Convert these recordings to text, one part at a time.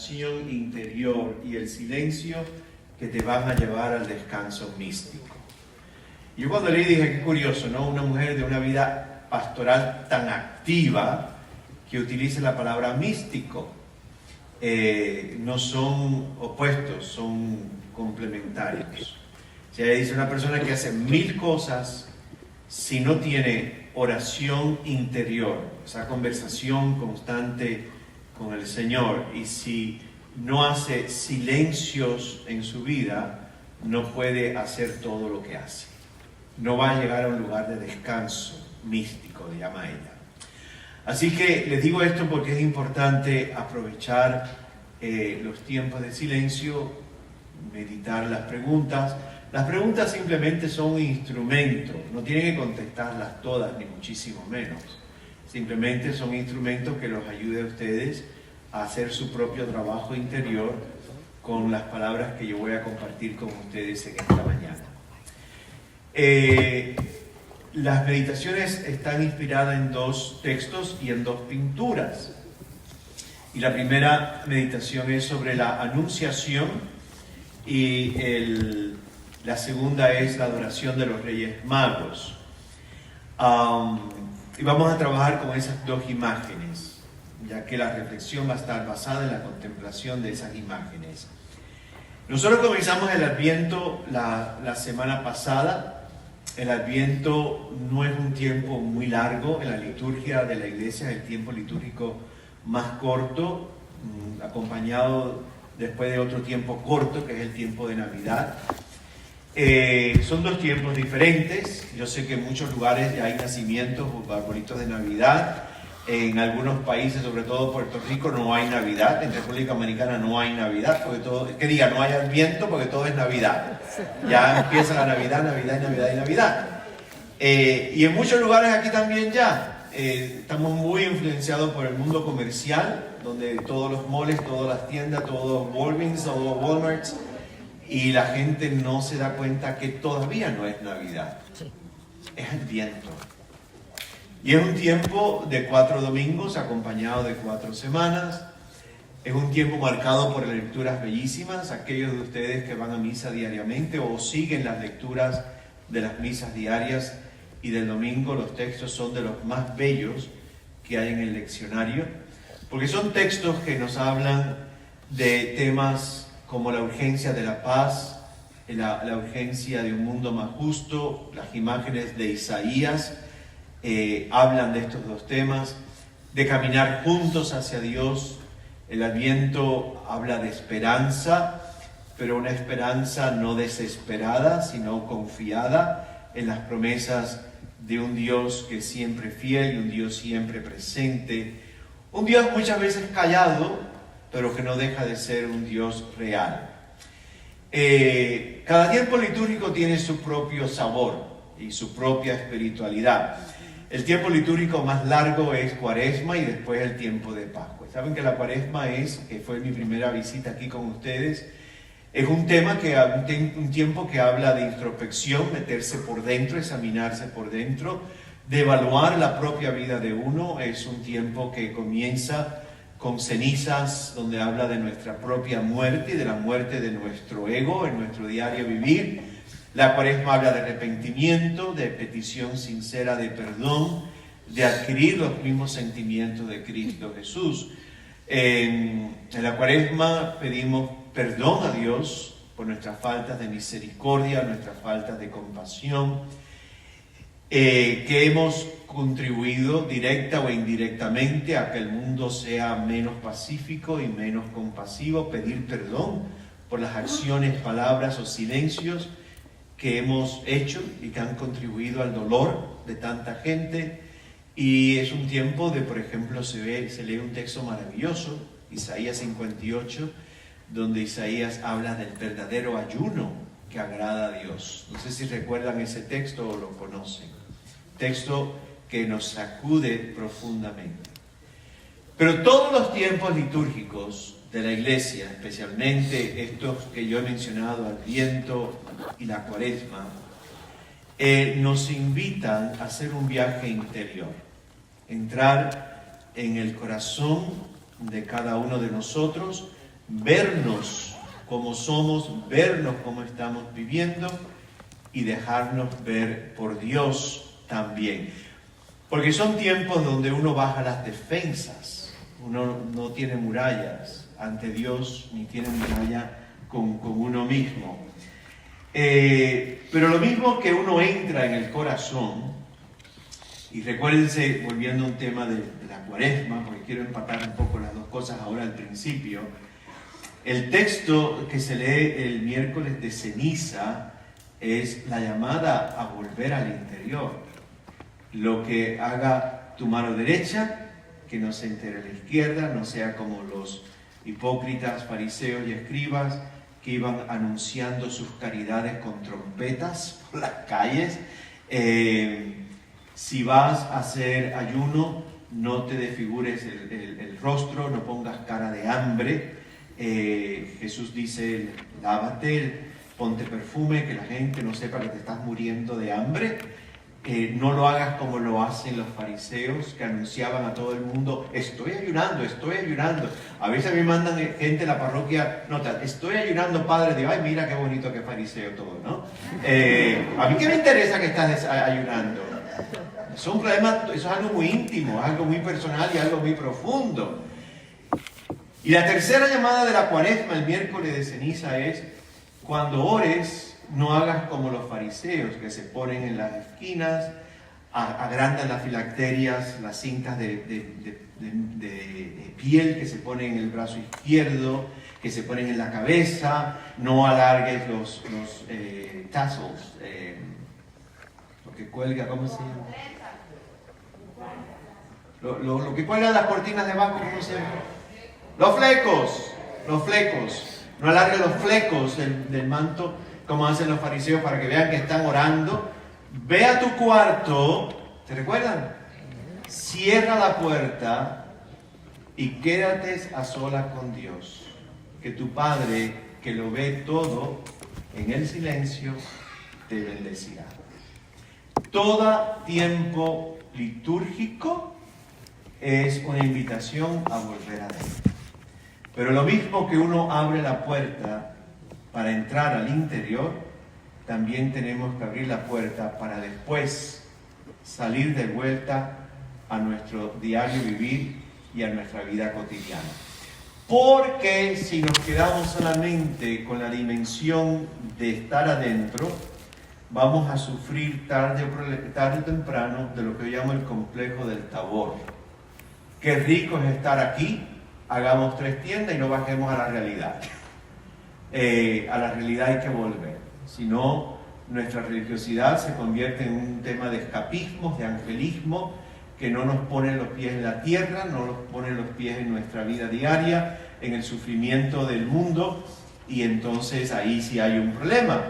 meditación interior y el silencio que te van a llevar al descanso místico. Yo cuando leí dije, qué curioso, ¿no? Una mujer de una vida pastoral tan activa que utilice la palabra místico. No son opuestos, son complementarios. Si ella dice una persona que hace 1000 cosas, si no tiene oración interior, esa conversación constante con el Señor, y si no hace silencios en su vida, no puede hacer todo lo que hace. No va a llegar a un lugar de descanso místico, le llama ella. Así que les digo esto porque es importante aprovechar los tiempos de silencio, meditar las preguntas. Las preguntas simplemente son un instrumento, no tienen que contestarlas todas, ni muchísimo menos. Simplemente son instrumentos que los ayuden a ustedes a hacer su propio trabajo interior con las palabras que yo voy a compartir con ustedes en esta mañana. Las meditaciones están inspiradas en 2 textos y en 2 pinturas. Y la primera meditación es sobre la Anunciación y la segunda es la adoración de los Reyes Magos. Y vamos a trabajar con esas 2 imágenes, ya que la reflexión va a estar basada en la contemplación de esas imágenes. Nosotros comenzamos el Adviento la semana pasada. El Adviento no es un tiempo muy largo en la liturgia de la iglesia, es el tiempo litúrgico más corto, acompañado después de otro tiempo corto, que es el tiempo de Navidad. Son 2 tiempos diferentes. Yo sé que en muchos lugares ya hay nacimientos o arbolitos de Navidad. En algunos países, sobre todo Puerto Rico, no hay Navidad. En República Dominicana no hay Navidad, porque no hay Adviento porque todo es Navidad. Ya empieza la Navidad, Navidad y Navidad y Navidad. Y en muchos lugares aquí también ya. Estamos muy influenciados por el mundo comercial, donde todos los malls, todas las tiendas, todos los Walgreens, todos los Walmarts, y la gente no se da cuenta que todavía no es Navidad. Es Adviento. Y es un tiempo de 4 domingos acompañado de 4 semanas. Es un tiempo marcado por lecturas bellísimas. Aquellos de ustedes que van a misa diariamente o siguen las lecturas de las misas diarias y del domingo, los textos son de los más bellos que hay en el leccionario, porque son textos que nos hablan de temas como la urgencia de la paz, la urgencia de un mundo más justo. Las imágenes de Isaías hablan de estos 2 temas, de caminar juntos hacia Dios. El Adviento habla de esperanza, pero una esperanza no desesperada, sino confiada en las promesas de un Dios que es siempre fiel y un Dios siempre presente. Un Dios muchas veces callado, pero que no deja de ser un Dios real. Cada tiempo litúrgico tiene su propio sabor y su propia espiritualidad. El tiempo litúrgico más largo es Cuaresma y después el tiempo de Pascua. Saben que la Cuaresma que fue mi primera visita aquí con ustedes, es un tiempo que habla de introspección, meterse por dentro, examinarse por dentro, de evaluar la propia vida de uno. Es un tiempo que comienza con cenizas, donde habla de nuestra propia muerte y de la muerte de nuestro ego en nuestro diario vivir. La Cuaresma habla de arrepentimiento, de petición sincera de perdón, de adquirir los mismos sentimientos de Cristo Jesús. En la Cuaresma pedimos perdón a Dios por nuestras faltas de misericordia, nuestras faltas de compasión, que hemos contribuido directa o indirectamente a que el mundo sea menos pacífico y menos compasivo. Pedir perdón por las acciones, palabras o silencios que hemos hecho y que han contribuido al dolor de tanta gente. Y es un tiempo de, por ejemplo, se lee un texto maravilloso, Isaías 58, donde Isaías habla del verdadero ayuno que agrada a Dios. No sé si recuerdan ese texto o lo conocen. Texto que nos sacude profundamente. Pero todos los tiempos litúrgicos de la iglesia, especialmente estos que yo he mencionado, Adviento y la Cuaresma, nos invitan a hacer un viaje interior, entrar en el corazón de cada uno de nosotros, vernos como somos, vernos como estamos viviendo y dejarnos ver por Dios también. Porque son tiempos donde uno baja las defensas, uno no tiene murallas ante Dios, ni tiene muralla con uno mismo. Pero lo mismo que uno entra en el corazón, y recuérdense, volviendo a un tema de la Cuaresma, porque quiero empatar un poco las dos cosas ahora al principio, el texto que se lee el miércoles de ceniza es la llamada a volver al interior. Lo que haga tu mano derecha, que no se entere la izquierda, no sea como los hipócritas, fariseos y escribas que iban anunciando sus caridades con trompetas por las calles. Si vas a hacer ayuno, no te desfigures el rostro, no pongas cara de hambre. Jesús dice, lávate, ponte perfume, que la gente no sepa que te estás muriendo de hambre. No lo hagas como lo hacen los fariseos, que anunciaban a todo el mundo, estoy ayunando, estoy ayunando. A veces a mí mandan gente a la parroquia, nota, estoy ayunando, padre, digo, ay, mira qué bonito, qué fariseo todo, ¿no? A mí qué me interesa que estás ayunando. Es un problema, eso es algo muy íntimo, algo muy personal y algo muy profundo. Y la tercera llamada de la Cuaresma, el miércoles de ceniza, es cuando ores, no hagas como los fariseos que se ponen en las esquinas, agrandan las filacterias, las cintas de piel que se ponen en el brazo izquierdo, que se ponen en la cabeza, no alargues los tassels, lo que cuelga, ¿cómo se llama? Lo que cuelga las cortinas de abajo, ¿cómo se llama? Los flecos. No alargues los flecos del manto, como hacen los fariseos, para que vean que están orando. Ve a tu cuarto, ¿te recuerdan? Cierra la puerta y quédate a solas con Dios. Que tu Padre, que lo ve todo en el silencio, te bendecirá. Todo tiempo litúrgico es una invitación a volver a Él. Pero lo mismo que uno abre la puerta para entrar al interior, también tenemos que abrir la puerta para después salir de vuelta a nuestro diario vivir y a nuestra vida cotidiana. Porque si nos quedamos solamente con la dimensión de estar adentro, vamos a sufrir tarde o temprano de lo que yo llamo el complejo del Tabor. Qué rico es estar aquí, hagamos 3 tiendas y no bajemos a la realidad. A la realidad hay que volver, si no nuestra religiosidad se convierte en un tema de escapismo, de angelismo, que no nos pone los pies en la tierra, no nos pone los pies en nuestra vida diaria, en el sufrimiento del mundo, y entonces ahí sí hay un problema,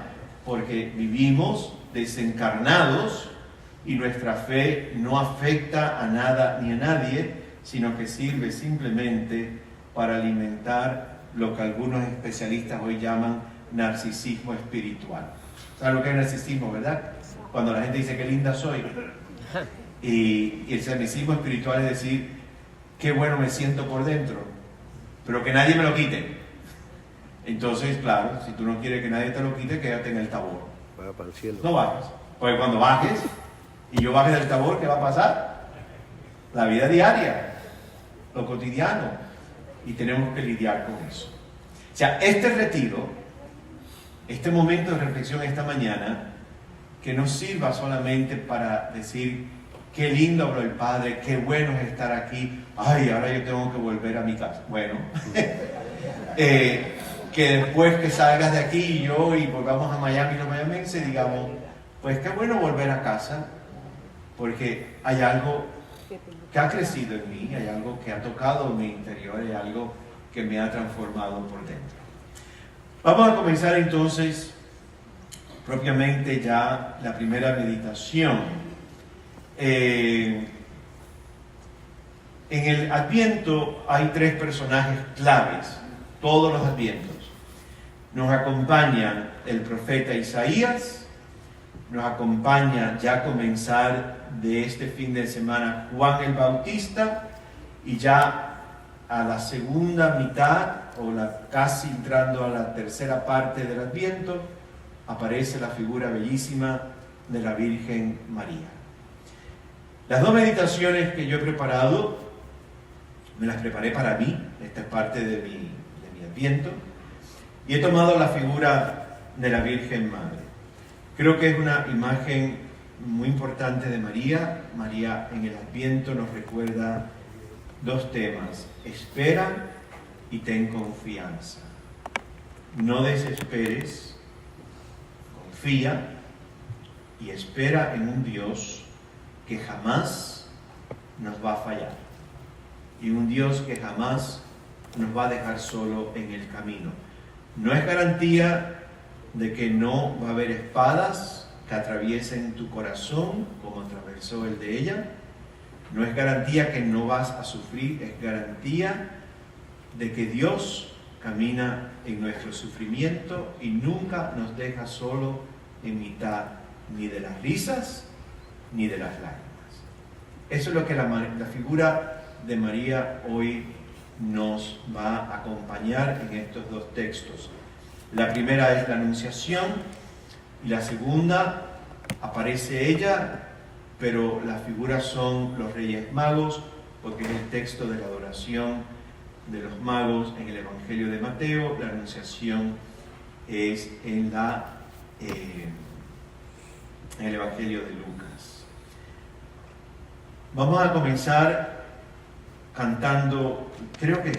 porque vivimos desencarnados y nuestra fe no afecta a nada ni a nadie, sino que sirve simplemente para alimentar lo que algunos especialistas hoy llaman narcisismo espiritual. ¿Sabes lo que es narcisismo, verdad? Cuando la gente dice qué linda soy. Y el narcisismo espiritual es decir, qué bueno me siento por dentro, pero que nadie me lo quite. Entonces, claro, si tú no quieres que nadie te lo quite, quédate en el Tabor. Vaya para el cielo. No bajes. Porque cuando bajes y yo baje del Tabor, ¿qué va a pasar? La vida diaria, lo cotidiano. Y tenemos que lidiar con eso. O sea, este retiro, este momento de reflexión esta mañana, que no sirva solamente para decir, qué lindo habló el Padre, qué bueno es estar aquí, ay, ahora yo tengo que volver a mi casa. Bueno, que después que salgas de aquí y yo y volvamos a Miami, los mayamenses, digamos, pues qué bueno volver a casa, porque hay algo que ha crecido en mí, hay algo que ha tocado mi interior, hay algo que me ha transformado por dentro. Vamos a comenzar entonces propiamente ya la primera meditación. En el Adviento hay 3 personajes claves, todos los Advientos. Nos acompaña el profeta Isaías, nos acompaña ya a comenzar de este fin de semana Juan el Bautista, y ya a la segunda mitad casi entrando a la tercera parte del Adviento, aparece la figura bellísima de la Virgen María. Las dos meditaciones que yo he preparado, me las preparé para mí, esta es parte de mi Adviento, y he tomado la figura de la Virgen Madre. Creo que es una imagen muy importante de María. María en el Adviento nos recuerda dos temas: espera y ten confianza. No desesperes, confía y espera en un Dios que jamás nos va a fallar, y un Dios que jamás nos va a dejar solo en el camino. No es garantía de que no va a haber espadas que atraviesen tu corazón como atravesó el de ella. No es garantía que no vas a sufrir, es garantía de que Dios camina en nuestro sufrimiento y nunca nos deja solo en mitad ni de las risas ni de las lágrimas. Eso es lo que la figura de María hoy nos va a acompañar en estos dos textos. La primera es la Anunciación y la segunda aparece ella, pero las figuras son los Reyes Magos, porque es el texto de la adoración de los magos en el Evangelio de Mateo. La Anunciación es en el Evangelio de Lucas. Vamos a comenzar cantando, creo que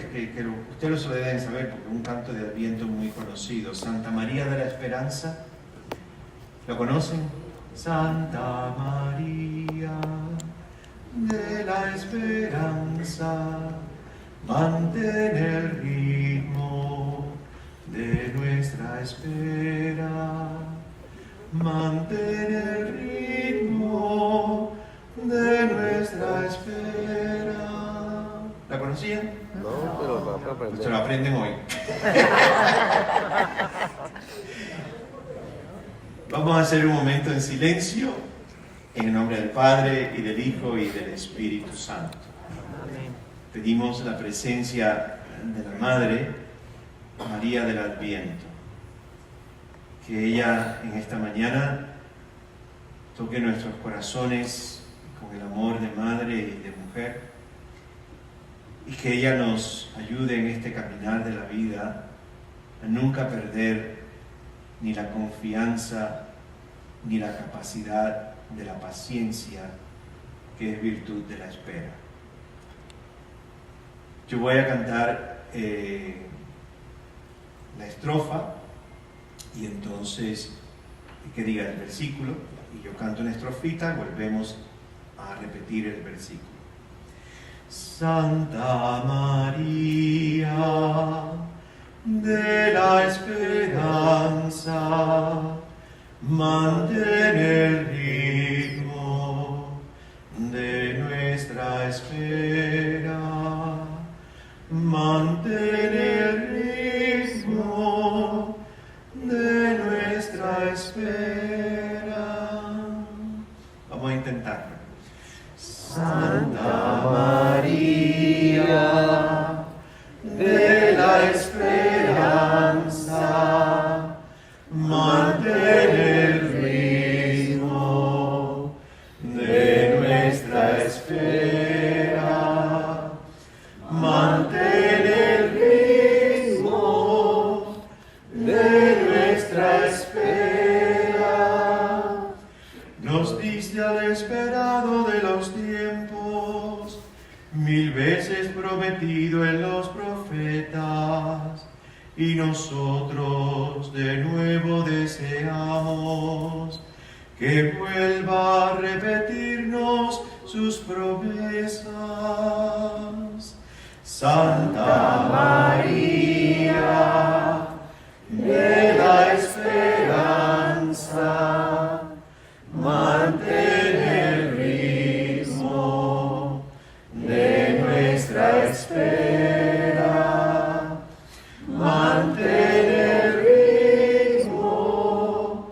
ustedes lo deben saber porque es un canto de Adviento muy conocido, Santa María de la Esperanza. ¿Lo conocen? Santa María de la Esperanza, mantén el ritmo de nuestra espera, mantén el ritmo de nuestra espera. ¿La conocían? No, pero lo vas a aprender. Se lo aprenden hoy. Vamos a hacer un momento en silencio en el nombre del Padre y del Hijo y del Espíritu Santo. Pedimos la presencia de la Madre María del Adviento, que ella en esta mañana toque nuestros corazones con el amor de madre y de mujer, y que ella nos ayude en este caminar de la vida a nunca perder ni la confianza ni la capacidad de la paciencia, que es virtud de la espera. Yo voy a cantar la estrofa y entonces que diga el versículo, y yo canto una estrofita, volvemos a repetir el versículo. Santa María de la Esperanza, mantén el ritmo de nuestra espera, mantén el ritmo de nuestra espera. Vamos a intentarlo. Santa María de la Esperanza, mantén el ritmo de nuestra espera, mantén el ritmo de nuestra espera. Nos diste al esperado de los tiempos, 1000 veces prometido en los profetas, y nosotros de nuevo deseamos que vuelva a repetirnos sus promesas. Santa María de la Esperanza, mantén el ritmo de nuestra espera, mantén el ritmo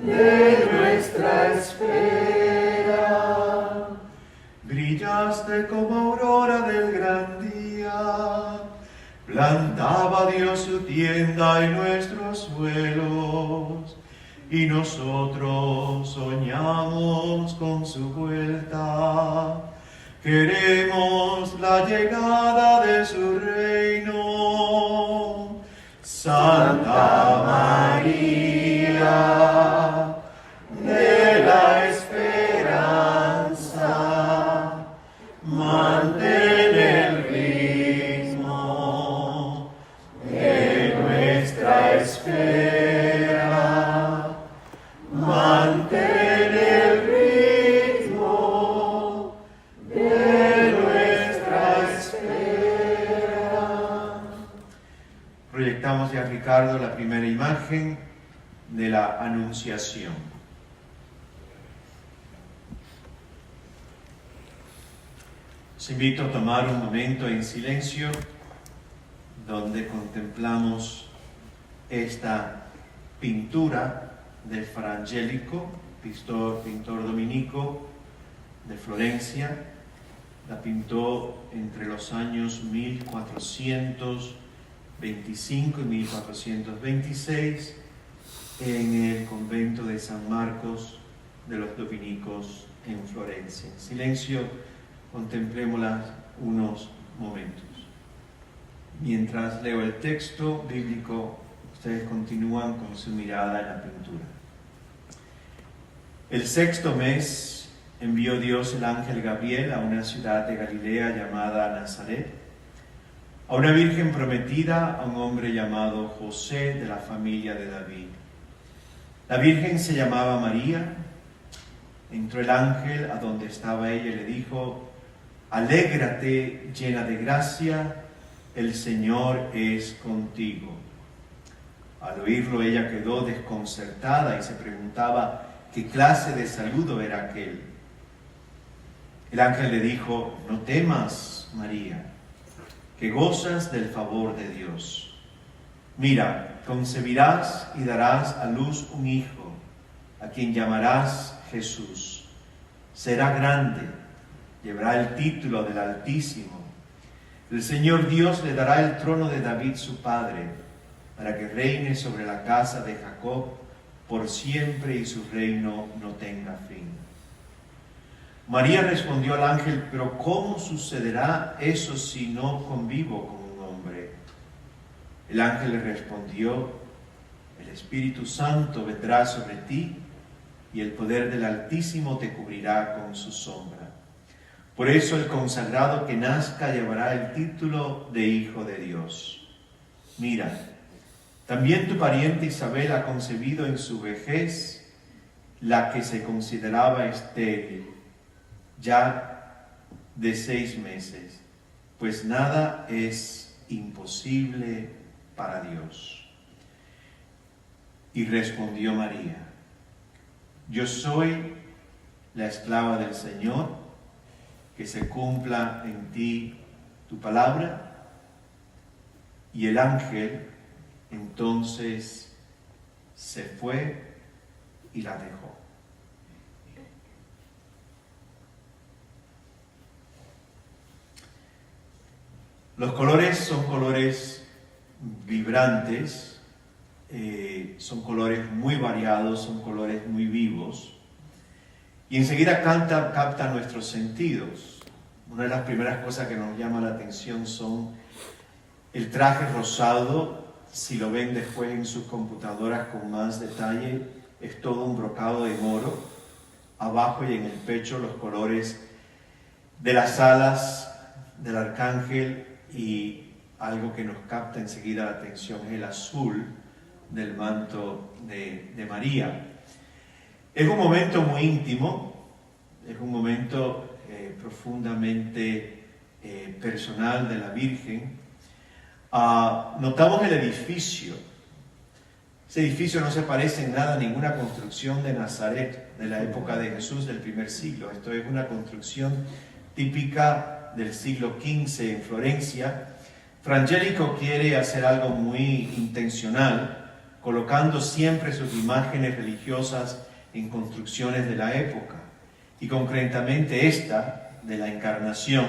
de nuestra espera. Brillaste como aurora del gran día, plantaba Dios tienda y nuestros suelos, y nosotros soñamos con su vuelta. Queremos la llegada de su reino. Santa María, de la esperanza, mantén el ritmo de nuestra espera. Mantén el ritmo de nuestra espera. Proyectamos ya, Ricardo, la primera imagen de la Anunciación. Os invito a tomar un momento en silencio donde contemplamos esta pintura de Fra Angelico, pintor dominico de Florencia. La pintó entre los años 1425 y 1426 en el convento de San Marcos de los dominicos en Florencia. En silencio contemplémosla unos momentos. Mientras leo el texto bíblico, ustedes continúan con su mirada en la pintura. El 6º mes envió Dios el ángel Gabriel a una ciudad de Galilea llamada Nazaret, a una virgen prometida a un hombre llamado José de la familia de David. La virgen se llamaba María. Entró el ángel a donde estaba ella y le dijo: alégrate, llena de gracia, el Señor es contigo. Al oírlo ella quedó desconcertada y se preguntaba qué clase de saludo era aquel. El ángel le dijo: no temas, María, que gozas del favor de Dios. Mira, concebirás y darás a luz un hijo, a quien llamarás Jesús. Será grande, llevará el título del Altísimo. El Señor Dios le dará el trono de David su padre, para que reine sobre la casa de Jacob por siempre y su reino no tenga fin. María respondió al ángel: pero ¿cómo sucederá eso si no convivo con un hombre? El ángel le respondió: el Espíritu Santo vendrá sobre ti y el poder del Altísimo te cubrirá con su sombra. Por eso el consagrado que nazca llevará el título de Hijo de Dios. Mira, también tu pariente Isabel ha concebido en su vejez, la que se consideraba estéril, ya de 6 meses, pues nada es imposible para Dios. Y respondió María: yo soy la esclava del Señor, que se cumpla en ti tu palabra. Y el ángel entonces se fue y la dejó. Los colores son colores vibrantes, son colores muy variados, son colores muy vivos, y enseguida capta nuestros sentidos. Una de las primeras cosas que nos llama la atención son el traje rosado. Si lo ven después en sus computadoras con más detalle, es todo un brocado de oro. Abajo y en el pecho los colores de las alas del arcángel, y algo que nos capta enseguida la atención es el azul del manto de María. Es un momento muy íntimo, es un momento profundamente personal de la Virgen. Notamos el edificio. Ese edificio no se parece en nada a ninguna construcción de Nazaret de la época de Jesús del primer siglo. Esto es una construcción típica del siglo XV en Florencia. Fra Angelico quiere hacer algo muy intencional, colocando siempre sus imágenes religiosas en construcciones de la época, y concretamente esta de la Encarnación,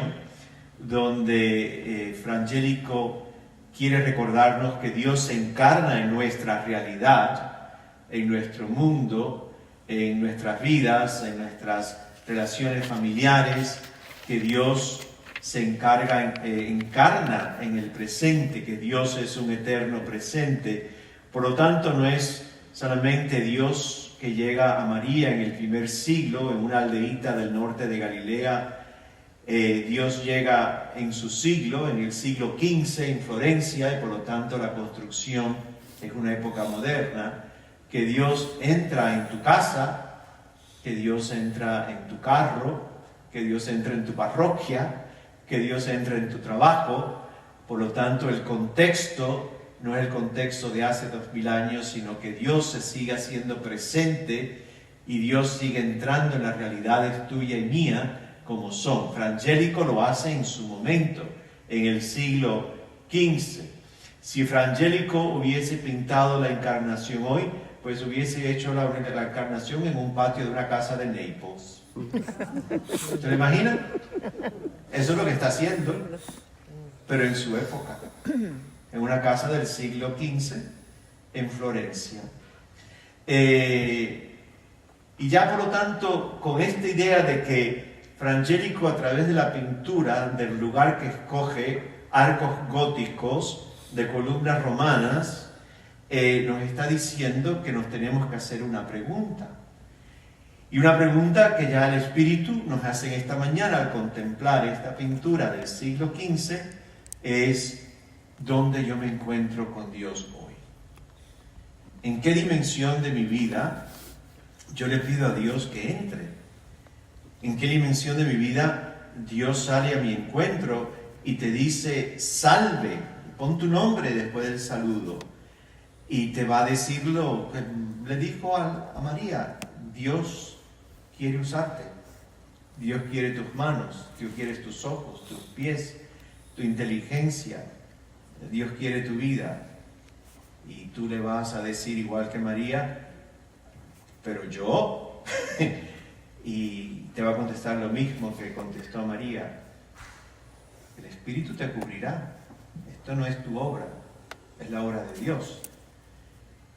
donde Fra Angelico quiere recordarnos que Dios se encarna en nuestra realidad, en nuestro mundo, en nuestras vidas, en nuestras relaciones familiares, que Dios se encarna en el presente, que Dios es un eterno presente. Por lo tanto, no es solamente Dios que llega a María en el primer siglo, en una aldeíta del norte de Galilea. Dios llega en su siglo, en el siglo XV, en Florencia, y por lo tanto la construcción es una época moderna. Que Dios entra en tu casa, que Dios entra en tu carro, que Dios entra en tu parroquia, que Dios entra en tu trabajo. Por lo tanto, el contexto no es el contexto de hace 2000 años, sino que Dios se sigue haciendo presente y Dios sigue entrando en las realidades tuya y mía como son. Fra Angelico lo hace en su momento, en el siglo XV. Si Fra Angelico hubiese pintado la encarnación hoy, pues hubiese hecho la encarnación en un patio de una casa de Naples. ¿Se lo imagina? Eso es lo que está haciendo, pero en su época, en una casa del siglo XV en Florencia. Y ya por lo tanto, con esta idea de que Fra Angelico, a través de la pintura del lugar que escoge, arcos góticos de columnas romanas, nos está diciendo que nos tenemos que hacer una pregunta. Y una pregunta que ya el Espíritu nos hace en esta mañana al contemplar esta pintura del siglo XV es: ¿dónde yo me encuentro con Dios hoy? ¿En qué dimensión de mi vida yo le pido a Dios que entre? ¿En qué dimensión de mi vida Dios sale a mi encuentro y te dice salve, pon tu nombre después del saludo? Y te va a decir lo que le dijo a María: Dios quiere usarte, Dios quiere tus manos, Dios quiere tus ojos, tus pies, tu inteligencia, Dios quiere tu vida. Y tú le vas a decir igual que María: pero yo... Y te va a contestar lo mismo que contestó a María: el Espíritu te cubrirá, esto no es tu obra, es la obra de Dios.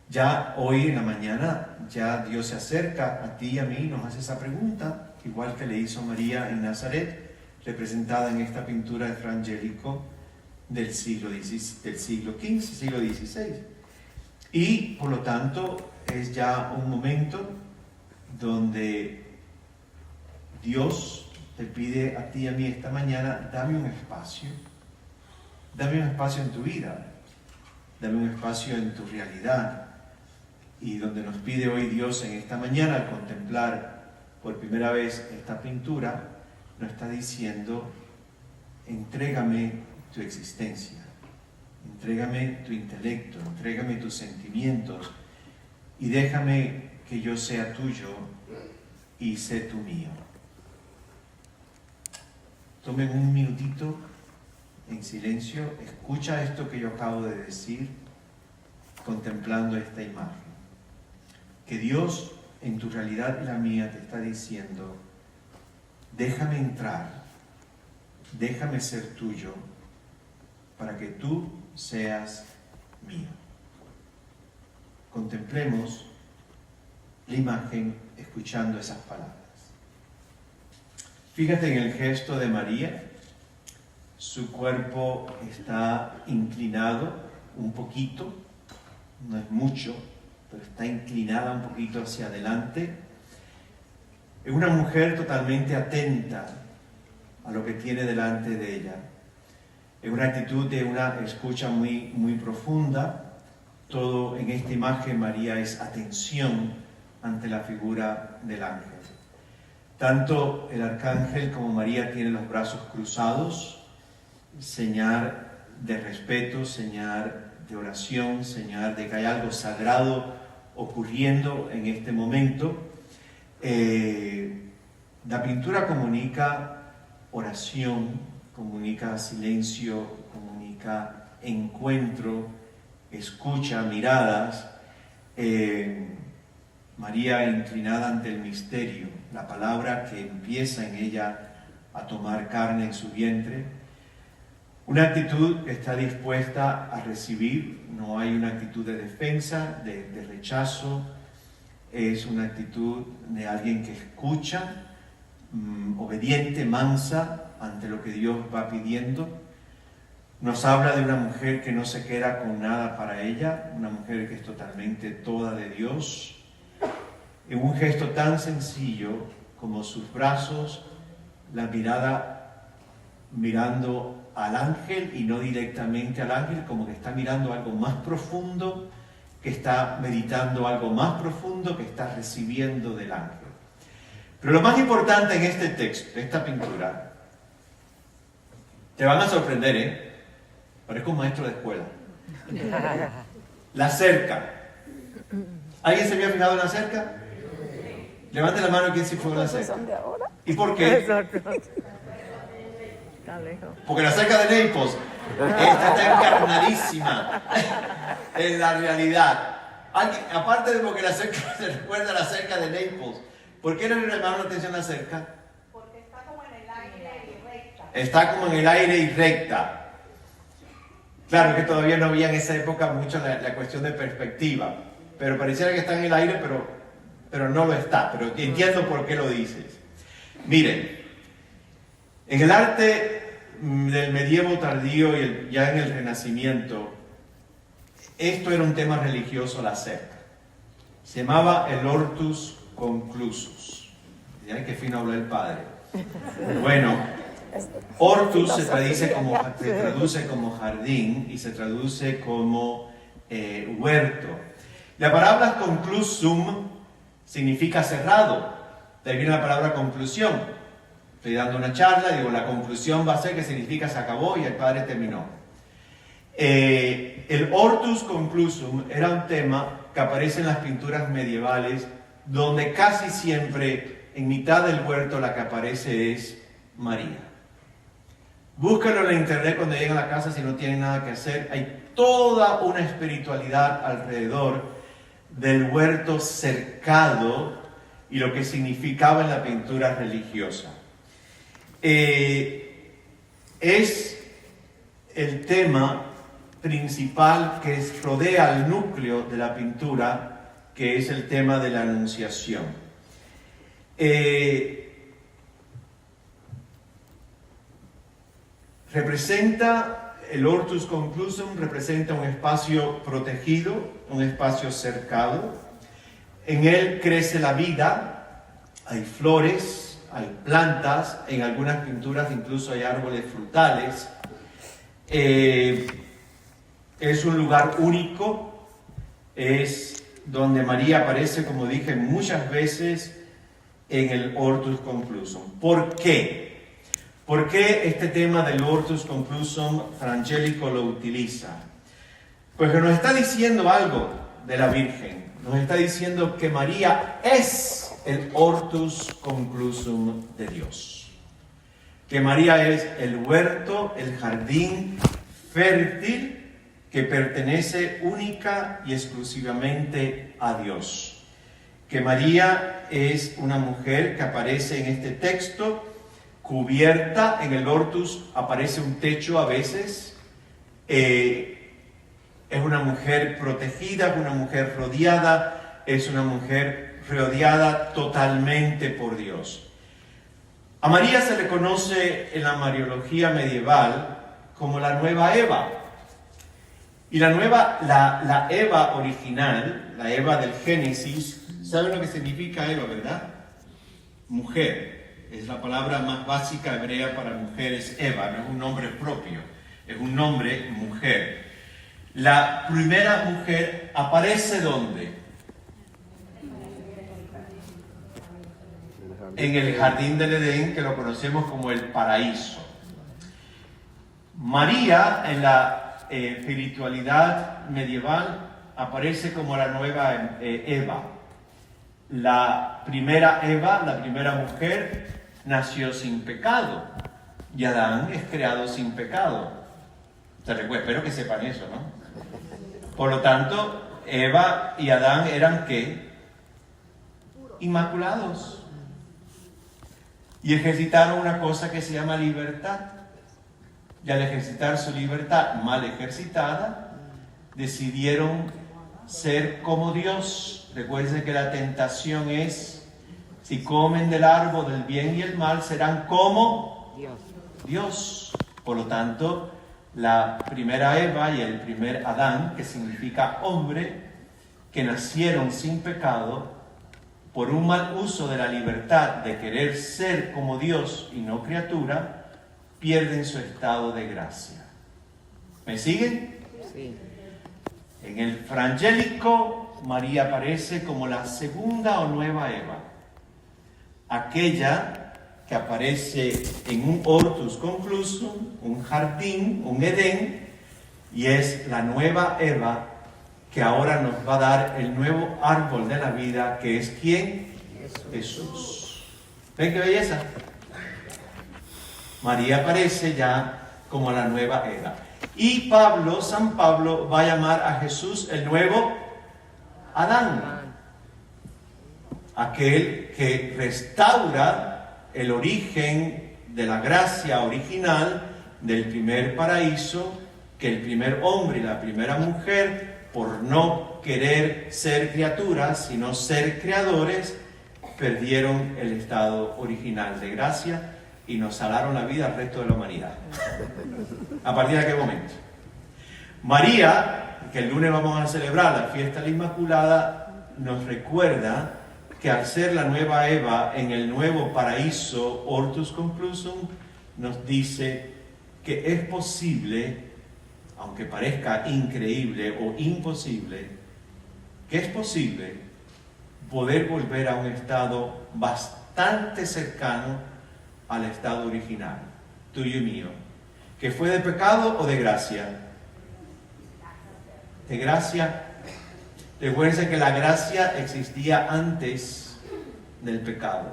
Ya hoy en la mañana, ya Dios se acerca a ti y a mí y nos hace esa pregunta, igual que le hizo María en Nazaret, representada en esta pintura de Fra Angelico del siglo XV, siglo XVI. Y por lo tanto es ya un momento donde Dios te pide a ti y a mí esta mañana: dame un espacio en tu vida, dame un espacio en tu realidad. Y donde nos pide hoy Dios en esta mañana, al contemplar por primera vez esta pintura, nos está diciendo: entrégame tu existencia, entrégame tu intelecto, entrégame tus sentimientos y déjame que yo sea tuyo y sé tú mío. Tomen un minutito en silencio, escucha esto que yo acabo de decir, contemplando esta imagen. Que Dios, en tu realidad y la mía, te está diciendo: déjame entrar, déjame ser tuyo, para que tú seas mío. Contemplemos la imagen escuchando esas palabras. Fíjate en el gesto de María. Su cuerpo está inclinado un poquito, no es mucho, pero está inclinada un poquito hacia adelante. Es una mujer totalmente atenta a lo que tiene delante de ella. Es una actitud de una escucha muy, muy profunda. Todo en esta imagen, María, es atención ante la figura del ángel. Tanto el arcángel como María tienen los brazos cruzados, señal de respeto, señal de oración, señal de que hay algo sagrado ocurriendo en este momento. La pintura comunica oración, comunica silencio, comunica encuentro, escucha, miradas. María inclinada ante el misterio, la palabra que empieza en ella a tomar carne en su vientre. Una actitud que está dispuesta a recibir, no hay una actitud de defensa, de rechazo, es una actitud de alguien que escucha, obediente, mansa ante lo que Dios va pidiendo. Nos habla de una mujer que no se queda con nada para ella, una mujer que es totalmente toda de Dios, en un gesto tan sencillo como sus brazos, la mirada mirando al ángel y no directamente al ángel, como que está mirando algo más profundo, que está meditando algo más profundo, que está recibiendo del ángel. Pero lo más importante en este texto, esta pintura, te van a sorprender, ¿eh? Parezco un maestro de escuela. La cerca. ¿Alguien se había fijado en la cerca? Levante la mano quien sí fue a la cerca. ¿Y por qué? Porque la cerca de Naples está encarnadísima en la realidad. Aparte de porque la cerca se recuerda a la cerca de Naples, ¿por qué no le llamaron la atención la cerca? Porque está como en el aire y recta. Está como en el aire y recta. Claro que todavía no había en esa época mucho la cuestión de perspectiva, pero pareciera que está en el aire, pero no lo está. Pero entiendo por qué lo dices. Miren, en el arte del medievo tardío y ya en el Renacimiento, esto era un tema religioso, la cerca. Se llamaba el Hortus Conclusus. ¿Ya? Qué fino habla el padre. Bueno, Hortus se traduce como jardín y se traduce como huerto. La palabra conclusum significa cerrado. De ahí viene la palabra conclusión. Estoy dando una charla, digo, la conclusión va a ser que significa se acabó y el padre terminó. El Hortus Conclusum era un tema que aparece en las pinturas medievales, donde casi siempre en mitad del huerto la que aparece es María. Búscalo en la internet cuando lleguen a la casa si no tienen nada que hacer. Hay toda una espiritualidad alrededor del huerto cercado y lo que significaba en la pintura religiosa. Es el tema principal que rodea al núcleo de la pintura, que es el tema de la Anunciación. El Hortus Conclusum representa un espacio protegido, un espacio cercado. En él crece la vida, hay flores, hay plantas, en algunas pinturas incluso hay árboles frutales. Es un lugar único, es donde María aparece, como dije muchas veces, en el Hortus Conclusum. ¿Por qué? ¿Por qué este tema del Hortus Conclusum Frangélico lo utiliza? Pues que nos está diciendo algo de la Virgen. Nos está diciendo que María es el Hortus Conclusum de Dios. Que María es el huerto, el jardín fértil que pertenece única y exclusivamente a Dios. Que María es una mujer que aparece en este texto cubierta, en el Hortus aparece un techo a veces, es una mujer protegida, es una mujer rodeada, es una mujer rodeada totalmente por Dios. A María se le conoce en la mariología medieval como la nueva Eva. Y la Eva original, la Eva del Génesis, ¿saben lo que significa Eva, verdad? Mujer. Es la palabra más básica hebrea para mujer, es Eva, no es un nombre propio, es un nombre mujer. La primera mujer aparece ¿dónde? En el jardín del Edén, que lo conocemos como el paraíso. María, en la espiritualidad medieval, aparece como la nueva Eva. La primera Eva, la primera mujer, nació sin pecado. Y Adán es creado sin pecado. Espero que sepan eso, ¿no? Por lo tanto, Eva y Adán eran ¿qué? Inmaculados. Y ejercitaron una cosa que se llama libertad. y al ejercitar su libertad mal ejercitada, decidieron ser como Dios. Recuerden que la tentación es, si comen del árbol del bien y el mal, serán como Dios. Por lo tanto, la primera Eva y el primer Adán, que significa hombre, que nacieron sin pecado, por un mal uso de la libertad de querer ser como Dios y no criatura, pierden su estado de gracia. ¿Me siguen? Sí. En el Frangélico, María aparece como la segunda o nueva Eva, aquella que aparece en un hortus conclusum, un jardín, un Edén, y es la nueva Eva que ahora nos va a dar el nuevo árbol de la vida, que es ¿quién? Jesús. ¿Ven qué belleza? María aparece ya como la nueva Eva. Y San Pablo, va a llamar a Jesús el nuevo Adán. Aquel que restaura el origen de la gracia original del primer paraíso, que el primer hombre y la primera mujer, por no querer ser criaturas, sino ser creadores, perdieron el estado original de gracia y nos salaron la vida al resto de la humanidad. ¿A partir de qué momento? María, que el lunes vamos a celebrar la fiesta de la Inmaculada, nos recuerda que al ser la nueva Eva en el nuevo paraíso, hortus conclusum, nos dice que es posible, aunque parezca increíble o imposible, que es posible poder volver a un estado bastante cercano al estado original, tuyo y mío, que fue de pecado o de gracia. De gracia. Recuerden que la gracia existía antes del pecado.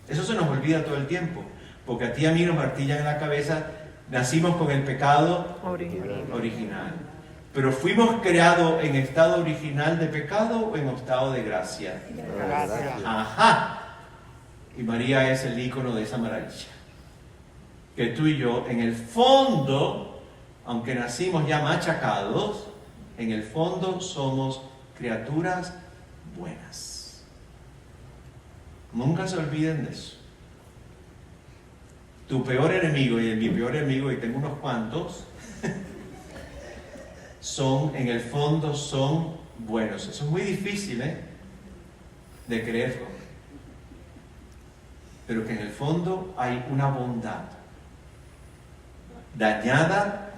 Eso se nos olvida todo el tiempo, porque a ti y a mí nos martillan en la cabeza, nacimos con el pecado original. Pero fuimos creados en estado original de pecado o en estado de gracia. Gracias. Ajá. Y María es el ícono de esa maravilla. Que tú y yo, en el fondo, aunque nacimos ya machacados, en el fondo somos criaturas buenas. Nunca se olviden de eso. Tu peor enemigo y mi peor enemigo, y tengo unos cuantos, en el fondo son buenos. Eso es muy difícil, de creerlo. Pero que en el fondo hay una bondad dañada,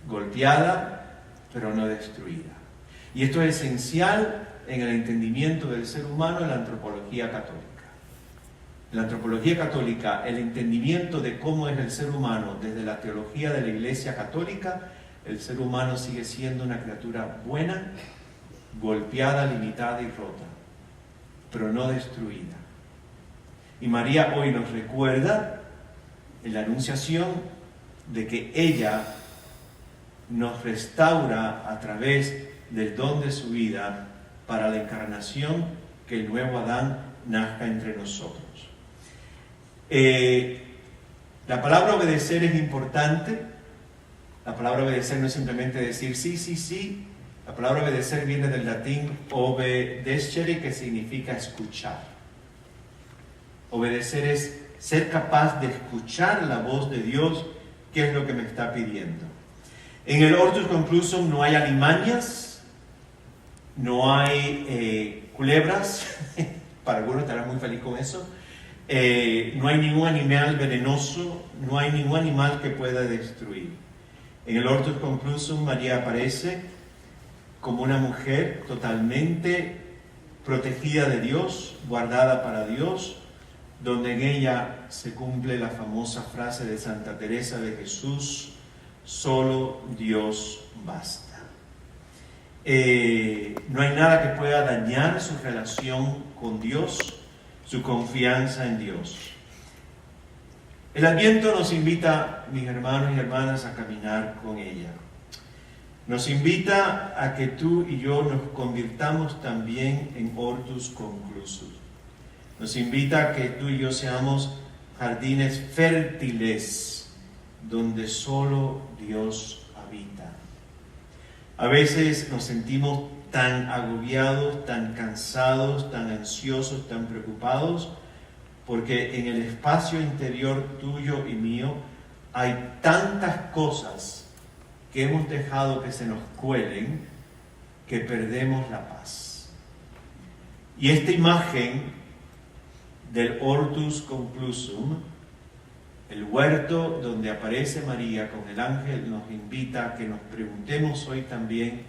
golpeada, pero no destruida. Y esto es esencial en el entendimiento del ser humano en la antropología católica. En la antropología católica, el entendimiento de cómo es el ser humano desde la teología de la Iglesia católica, el ser humano sigue siendo una criatura buena, golpeada, limitada y rota, pero no destruida. Y María hoy nos recuerda en la Anunciación de que ella nos restaura a través del don de su vida para la encarnación, que el nuevo Adán nazca entre nosotros. La palabra obedecer es importante. La palabra obedecer no es simplemente decir sí, sí, sí. La palabra obedecer viene del latín obedecere, que significa escuchar. Obedecer es ser capaz de escuchar la voz de Dios, qué es lo que me está pidiendo. En el hortus conclusum no hay alimañas, no hay culebras, para algunos estarán muy feliz con eso, no hay ningún animal venenoso, no hay ningún animal que pueda destruir. En el hortus conclusum María aparece como una mujer totalmente protegida de Dios, guardada para Dios, donde en ella se cumple la famosa frase de Santa Teresa de Jesús: solo Dios basta. No hay nada que pueda dañar su relación con Dios, su confianza en Dios. El Adviento nos invita, mis hermanos y hermanas, a caminar con ella. Nos invita a que tú y yo nos convirtamos también en hortus conclusus. Nos invita a que tú y yo seamos jardines fértiles donde solo Dios habita. A veces nos sentimos tan agobiados, tan cansados, tan ansiosos, tan preocupados, porque en el espacio interior tuyo y mío hay tantas cosas que hemos dejado que se nos cuelen que perdemos la paz. Y esta imagen del Hortus Conclusum, el huerto donde aparece María con el ángel, nos invita a que nos preguntemos hoy también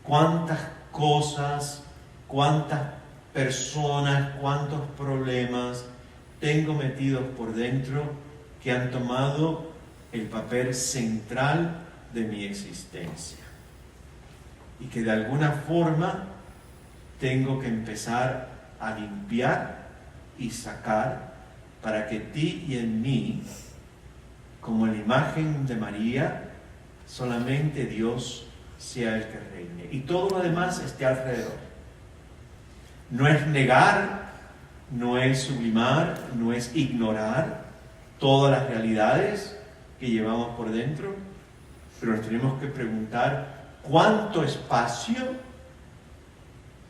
cuántas cosas, cuántas personas, cuántos problemas tengo metidos por dentro que han tomado el papel central de mi existencia. Y que de alguna forma tengo que empezar a limpiar y sacar para que ti y en mí, como la imagen de María, solamente Dios sea el que reine. Y todo lo demás esté alrededor. No es negar, no es sublimar, no es ignorar todas las realidades que llevamos por dentro, pero nos tenemos que preguntar cuánto espacio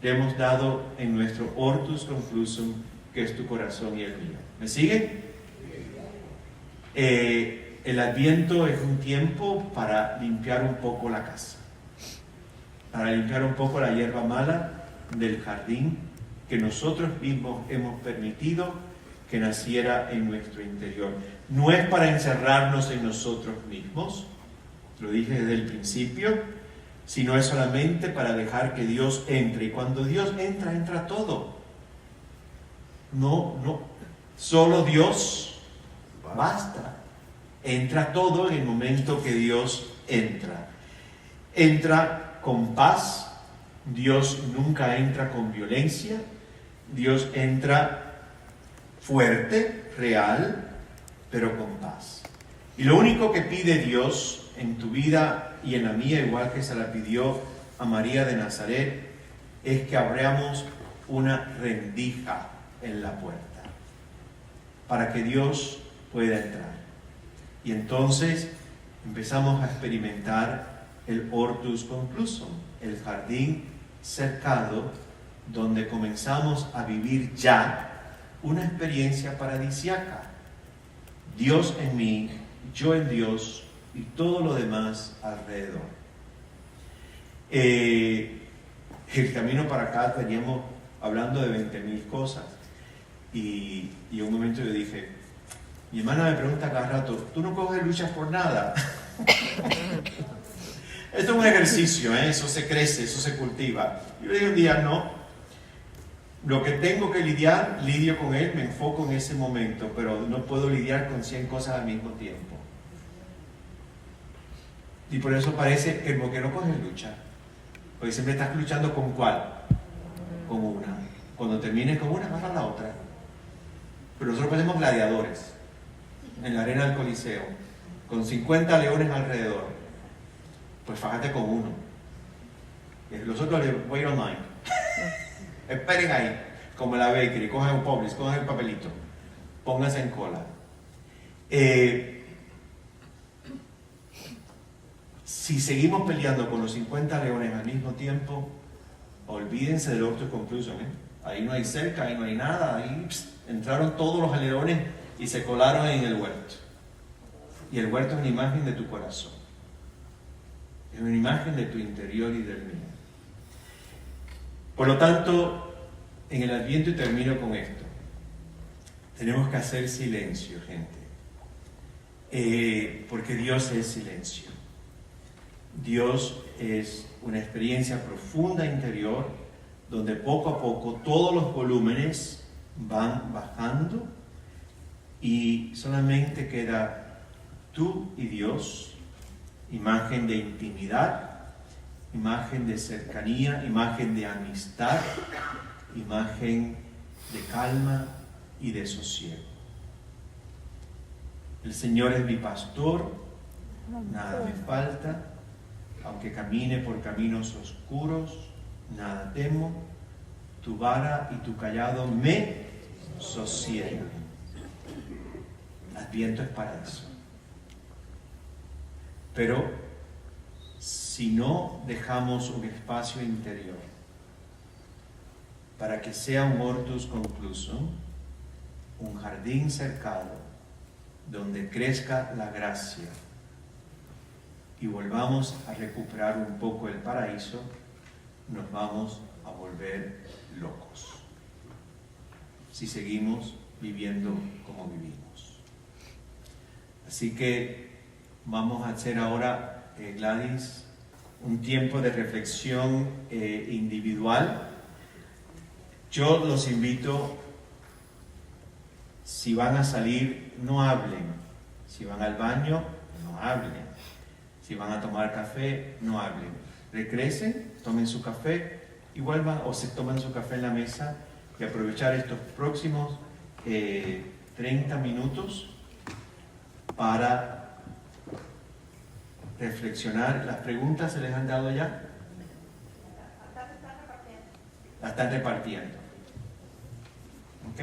le hemos dado en nuestro Hortus Conclusum, que es tu corazón y el mío. ¿Me siguen? El Adviento es un tiempo para limpiar un poco la casa, para limpiar un poco la hierba mala del jardín que nosotros mismos hemos permitido que naciera en nuestro interior. No es para encerrarnos en nosotros mismos, lo dije desde el principio, sino es solamente para dejar que Dios entre. Y cuando Dios entra, entra todo. No, solo Dios basta. Entra todo en el momento que Dios entra. Entra con paz. Dios nunca entra con violencia. Dios entra fuerte, real, pero con paz. Y lo único que pide Dios en tu vida y en la mía, igual que se la pidió a María de Nazaret, es que abramos una rendija en la puerta para que Dios pueda entrar. Y entonces empezamos a experimentar el Hortus Conclusum, el jardín cercado, donde comenzamos a vivir ya una experiencia paradisíaca. Dios en mí, yo en Dios y todo lo demás alrededor. El camino para acá veníamos hablando de 20,000 cosas y un momento yo dije, mi hermana me pregunta cada rato, ¿tú no coges luchas por nada? Esto es un ejercicio, eso se crece, eso se cultiva. Yo le dije un día, no, lo que tengo que lidiar, lidio con él, me enfoco en ese momento, pero no puedo lidiar con 100 cosas al mismo tiempo. Y por eso parece que porque no coges lucha, porque siempre estás luchando con ¿cuál? Con una. Cuando termines con una, vas a la otra. Pero nosotros parecemos gladiadores en la arena del Coliseo, con 50 leones alrededor. Pues fájate con uno. Los otros les wait online. Esperen ahí, como la bakery, cojan un Publix, cojan el papelito, pónganse en cola. Si seguimos peleando con los 50 leones al mismo tiempo, olvídense del Hortus Conclusum, Ahí no hay cerca, ahí no hay nada, ahí entraron todos los leones y se colaron en el huerto. Y el huerto es una imagen de tu corazón, es una imagen de tu interior y del mío. Por lo tanto, en el Adviento, y termino con esto, tenemos que hacer silencio, gente, porque Dios es silencio. Dios es una experiencia profunda interior, donde poco a poco todos los volúmenes van bajando y solamente queda tú y Dios, imagen de intimidad, imagen de cercanía, imagen de amistad, imagen de calma y de sosiego. El Señor es mi pastor, nada me falta, aunque camine por caminos oscuros, nada temo, tu vara y tu cayado me sosiegan. Adviento es para eso. Pero si no dejamos un espacio interior para que sea un hortus conclusum, un jardín cercado donde crezca la gracia y volvamos a recuperar un poco el paraíso, nos vamos a volver locos si seguimos viviendo como vivimos. Así que vamos a hacer ahora, Gladys, un tiempo de reflexión individual. Yo los invito, si van a salir, no hablen. Si van al baño, no hablen. Si van a tomar café, no hablen. Regresen, tomen su café y vuelvan, o se toman su café en la mesa, y aprovechar estos próximos 30 minutos para reflexionar. ¿Las preguntas se les han dado ya? Las están repartiendo. ¿Ok?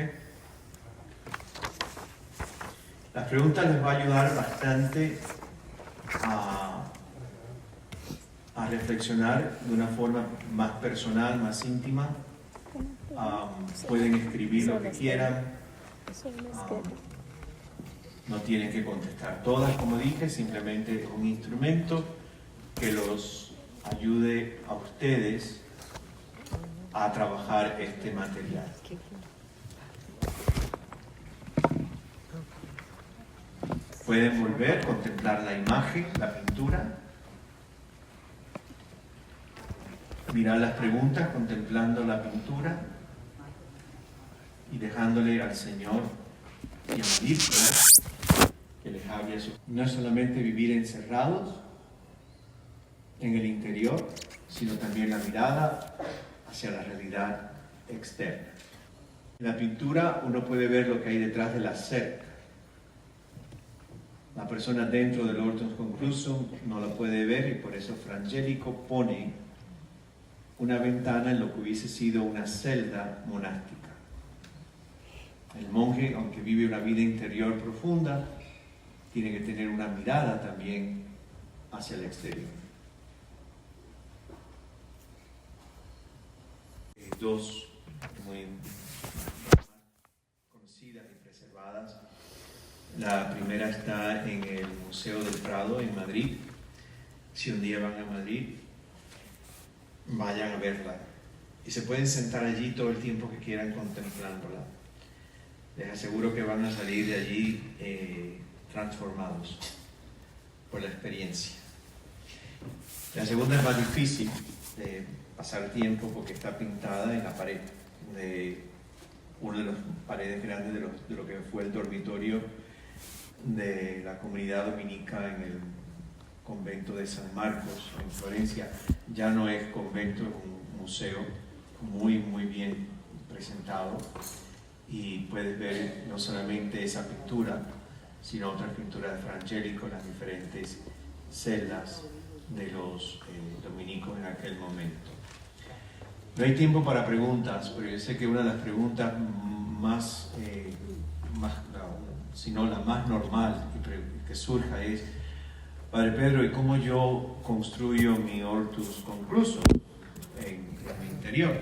Las preguntas les va a ayudar bastante a reflexionar de una forma más personal, más íntima. Pueden escribir lo que quieran. No tienen que contestar todas, como dije, simplemente un instrumento que los ayude a ustedes a trabajar este material. Pueden volver, contemplar la imagen, la pintura, mirar las preguntas contemplando la pintura y dejándole al Señor y al Hijo que les hable. No es solamente vivir encerrados en el interior, sino también la mirada hacia la realidad externa. En la pintura uno puede ver lo que hay detrás de la cerca. La persona dentro del hortus conclusum no la puede ver y por eso Frangélico pone una ventana en lo que hubiese sido una celda monástica. El monje, aunque vive una vida interior profunda, tiene que tener una mirada también hacia el exterior. Dos muy conocidas y preservadas. La primera está en el Museo del Prado en Madrid. Si un día van a Madrid, vayan a verla. Y se pueden sentar allí todo el tiempo que quieran contemplándola. Les aseguro que van a salir de allí transformados por la experiencia. La segunda es más difícil de pasar tiempo porque está pintada en la pared de una de las paredes grandes de lo que fue el dormitorio de la comunidad dominica en el convento de San Marcos en Florencia. Ya no es convento, es un museo muy bien presentado y puedes ver no solamente esa pintura, sino otras pinturas de Frangélico, las diferentes celdas de los dominicos en aquel momento. No hay tiempo para preguntas, pero yo sé que una de las preguntas sino la más normal que surja es: Padre Pedro, ¿y cómo yo construyo mi hortus conclusum en mi interior?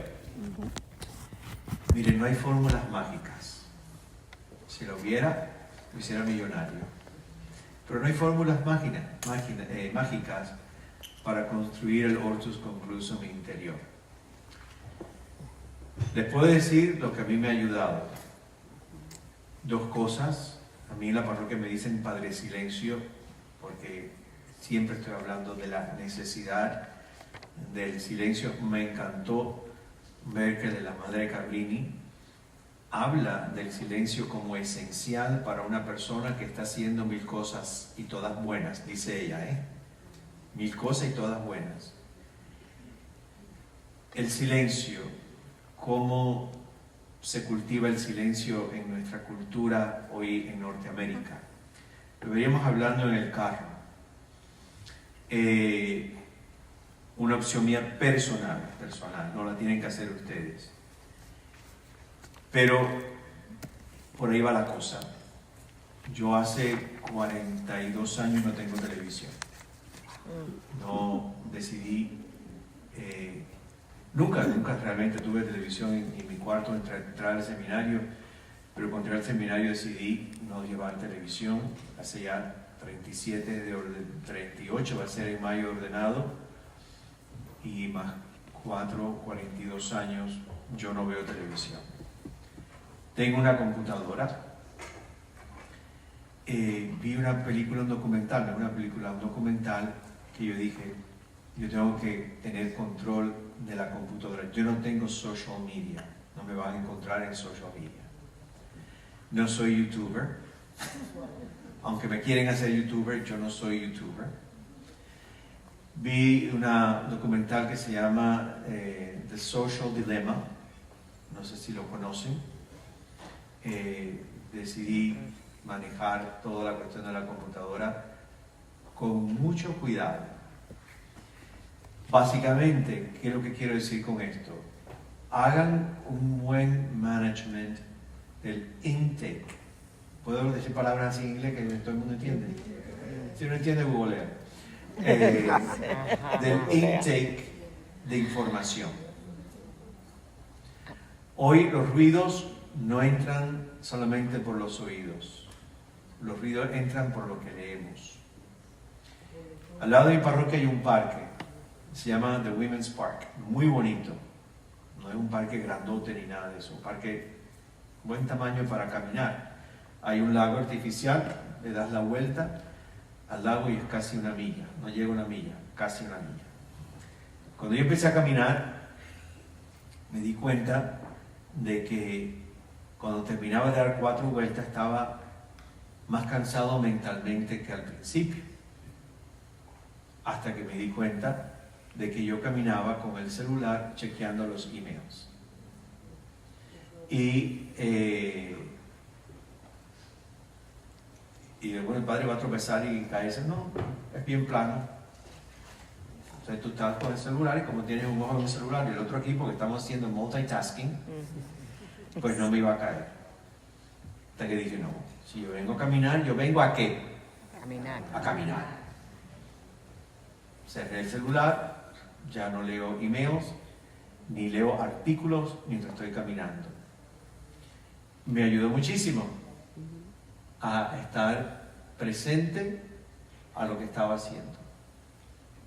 Miren, no hay fórmulas mágicas. Si lo hubiera, lo hiciera millonario. Pero no hay fórmulas mágicas para construir el hortus conclusum interior. Les puedo decir lo que a mí me ha ayudado. Dos cosas. A mí en la parroquia me dicen Padre Silencio, porque siempre estoy hablando de la necesidad del silencio. Me encantó ver que de la Madre Carlini habla del silencio como esencial para una persona que está haciendo mil cosas y todas buenas, dice ella, mil cosas y todas buenas. El silencio, cómo se cultiva el silencio en nuestra cultura hoy en Norteamérica. Lo veríamos hablando en el carro. Una opción mía personal, no la tienen que hacer ustedes. Pero por ahí va la cosa. Yo hace 42 años no tengo televisión. No decidí, nunca realmente tuve televisión en mi cuarto entrar al seminario, pero cuando entré al seminario decidí no llevar televisión. Hace ya 38 va a ser en mayo ordenado, y más 42 años yo no veo televisión. Tengo una computadora. Vi una película, un documental que yo dije, yo tengo que tener control de la computadora. Yo no tengo social media, no me van a encontrar en social media. No soy youtuber, aunque me quieren hacer youtuber, yo no soy youtuber. Vi una documental que se llama The Social Dilemma, no sé si lo conocen. Decidí manejar toda la cuestión de la computadora con mucho cuidado. Básicamente, ¿qué es lo que quiero decir con esto? Hagan un buen management del intake. ¿Puedo decir palabras así en inglés que todo el mundo entiende? Si no entiende, googlea. Del intake de información. Hoy los ruidos no entran solamente por los oídos. Los ruidos entran por lo que leemos. Al lado de mi parroquia hay un parque, se llama The Women's Park, muy bonito. No es un parque grandote ni nada de eso, un parque buen tamaño para caminar. Hay un lago artificial, le das la vuelta al lago y es casi una milla, no llega una milla, casi una milla. Cuando yo empecé a caminar, me di cuenta de que cuando terminaba de dar 4 vueltas estaba más cansado mentalmente que al principio, hasta que me di cuenta de que yo caminaba con el celular chequeando los emails. Y bueno, el padre va a tropezar y caerse. No, es bien plano. Entonces tú estás con el celular y como tienes un ojo en el celular y el otro aquí, porque estamos haciendo multitasking, pues no me iba a caer. Hasta que dije, no, si yo vengo a caminar, ¿yo vengo a qué? A caminar. Cerré el celular, ya no leo emails, ni leo artículos mientras estoy caminando. Me ayudó muchísimo a estar presente a lo que estaba haciendo.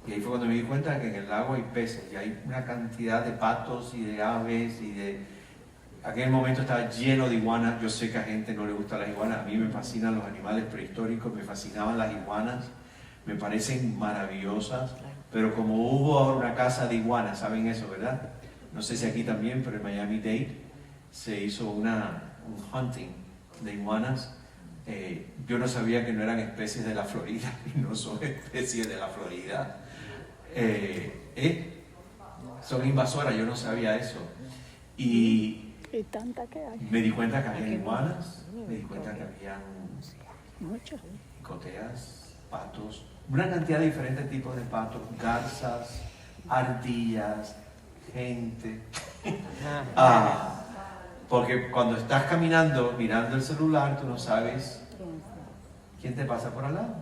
Y ahí fue cuando me di cuenta que en el lago hay peces, y hay una cantidad de patos y de aves y de... Aquel momento estaba lleno de iguanas. Yo sé que a gente no le gustan las iguanas, a mí me fascinan los animales prehistóricos, me fascinaban las iguanas, me parecen maravillosas, pero como hubo ahora una caza de iguanas, ¿saben eso, verdad? No sé si aquí también, pero en Miami-Dade se hizo un hunting de iguanas. Yo no sabía que no eran especies de la Florida, y no son especies de la Florida. Son invasoras, yo no sabía eso. Y me di cuenta que había iguanas, me di cuenta que había coteas, patos, una cantidad de diferentes tipos de patos, garzas, ardillas, gente. Porque cuando estás caminando, mirando el celular, tú no sabes quién te pasa por al lado.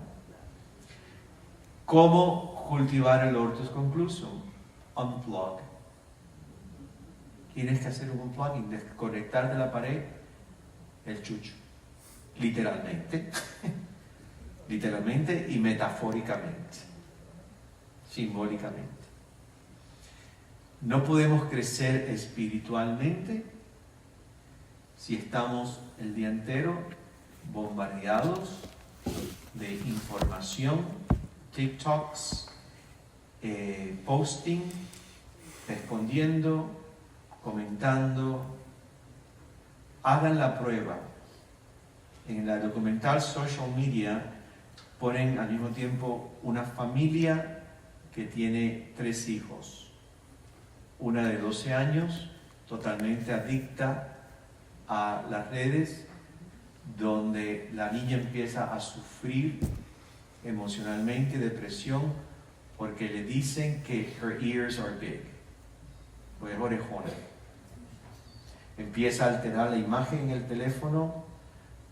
¿Cómo cultivar el Hortus conclusum? Unplug. Tienes que hacer un unplugging, desconectar de la pared el chucho. Literalmente. Literalmente y metafóricamente. Simbólicamente. No podemos crecer espiritualmente si estamos el día entero bombardeados de información, TikToks, posting, respondiendo, comentando. Hagan la prueba. En la documental Social Media ponen al mismo tiempo una familia que tiene 3 hijos. Una de 12 años, totalmente adicta a las redes, donde la niña empieza a sufrir emocionalmente, depresión, porque le dicen que her ears are big, o es orejona. Empieza a alterar la imagen en el teléfono,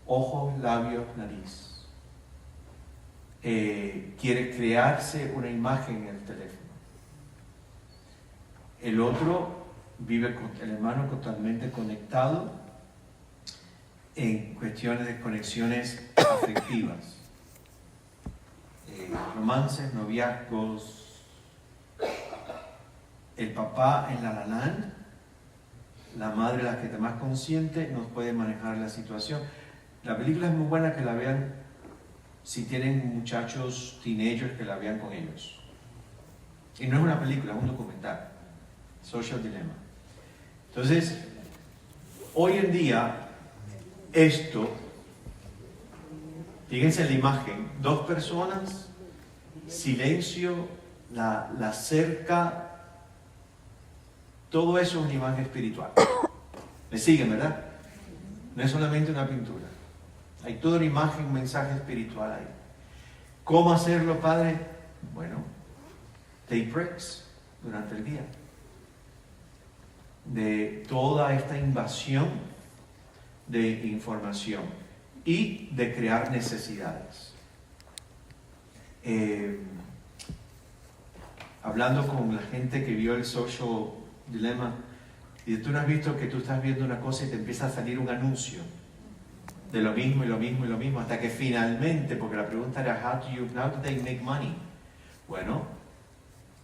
ojos, labios, nariz. quiere crearse una imagen en el teléfono. El otro vive con el hermano totalmente conectado en cuestiones de conexiones afectivas, romances, noviazgos. El papá en la land, la madre la que está más consciente, no puede manejar la situación. La película es muy buena, que la vean si tienen muchachos teenagers, que la vean con ellos. Y no es una película, es un documental. Social Dilemma. Entonces, hoy en día, esto, fíjense en la imagen, 2 personas, silencio, la cerca, todo eso es una imagen espiritual. ¿Me siguen, verdad? No es solamente una pintura. Hay toda una imagen, un mensaje espiritual ahí. ¿Cómo hacerlo, Padre? Bueno, take breaks durante el día de toda esta invasión de información y de crear necesidades. Hablando con la gente que vio el Social Dilemma, y tú no has visto que tú estás viendo una cosa y te empieza a salir un anuncio de lo mismo y lo mismo y lo mismo, hasta que finalmente, porque la pregunta era how do they make money? Bueno,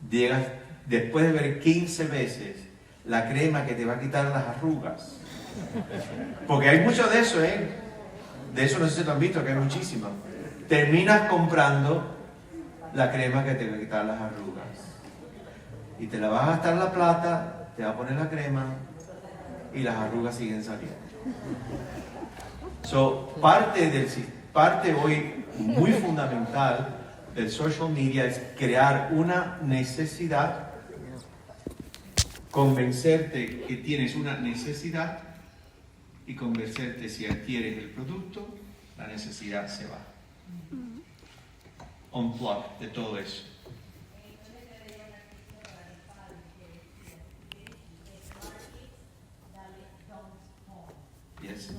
llegas después de ver 15 veces la crema que te va a quitar las arrugas, porque hay mucho de eso, de eso no sé si lo han visto, que hay muchísimo. Terminas comprando la crema que te va a quitar las arrugas y te la vas a gastar la plata, te va a poner la crema y las arrugas siguen saliendo. Parte hoy muy fundamental del social media es crear una necesidad, convencerte que tienes una necesidad y convencerte si adquieres el producto, la necesidad se va. Unplug de todo eso. Yes.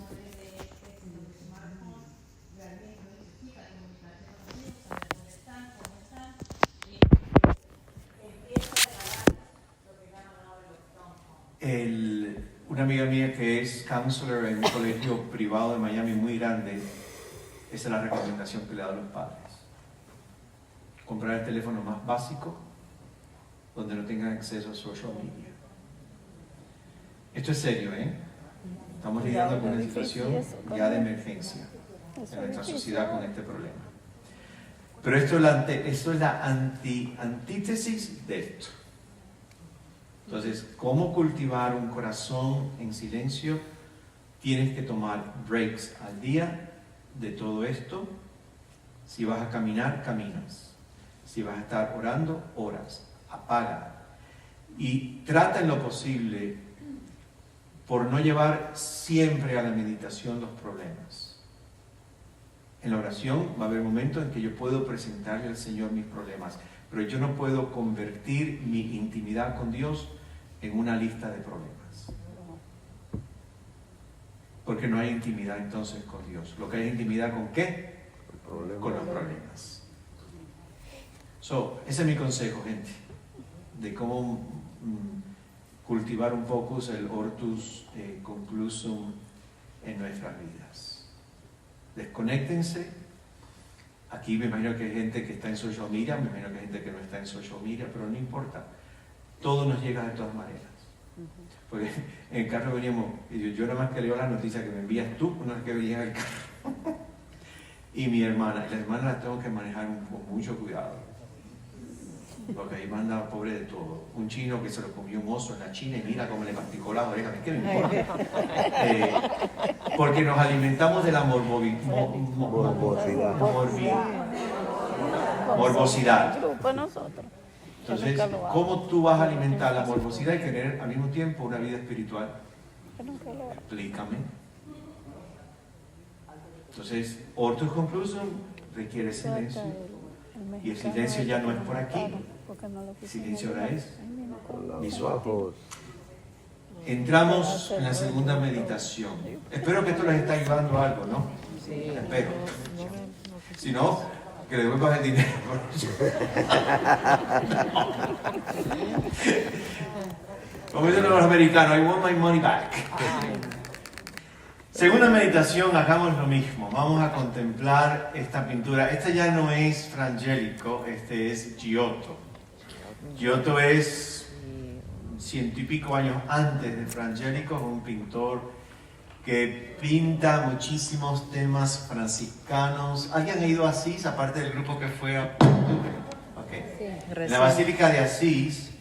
Una amiga mía que es counselor en un colegio privado de Miami muy grande, esa es la recomendación que le da a los padres. Comprar el teléfono más básico, donde no tengan acceso a social media. Esto es serio, Estamos lidiando con una situación ya de emergencia en nuestra sociedad con este problema. Pero esto es la antítesis de esto. Entonces, ¿cómo cultivar un corazón en silencio? Tienes que tomar breaks al día de todo esto. Si vas a caminar, caminas. Si vas a estar orando, oras. Apaga. Y trata en lo posible por no llevar siempre a la meditación los problemas. En la oración va a haber momentos en que yo puedo presentarle al Señor mis problemas, pero yo no puedo convertir mi intimidad con Dios en una lista de problemas. Porque no hay intimidad entonces con Dios. Lo que hay intimidad ¿con qué? Con los problemas. Ese es mi consejo, gente, de cómo cultivar un poco el hortus conclusum en nuestras vidas. Desconéctense. Aquí me imagino que hay gente que está en social media, me imagino que hay gente que no está en social media, pero no importa. Todo nos llega de todas maneras. Porque en el carro veníamos, y yo nada más que leo las noticias que me envías tú, una vez que venía en el carro. Y mi hermana, la hermana la tengo que manejar con mucho cuidado. Porque ahí manda pobre de todo. Un chino que se lo comió un oso en la China y mira cómo le masticó las orejas. ¿Qué me importa? Porque nos alimentamos de la morbosidad. Entonces, ¿cómo tú vas a alimentar la morbosidad y tener al mismo tiempo una vida espiritual? Explícame. Entonces, Hortus Conclusum requiere silencio. Y el silencio ya no es por aquí. El silencio ahora es visual. Entramos en la segunda meditación. Espero que esto les esté ayudando a algo, ¿no? Sí. Espero. Si no, Que le devuelvas el dinero. Como dicen los americanos, I want my money back. Segunda meditación, hagamos lo mismo. Vamos a contemplar esta pintura. Esta ya no es Frangélico, este es Giotto. Giotto es 100 y pico años antes de Frangélico, un pintor que pinta muchísimos temas franciscanos. ¿Alguien ha ido a Asís, aparte del grupo que fue a octubre? Okay. En la Basílica de Asís,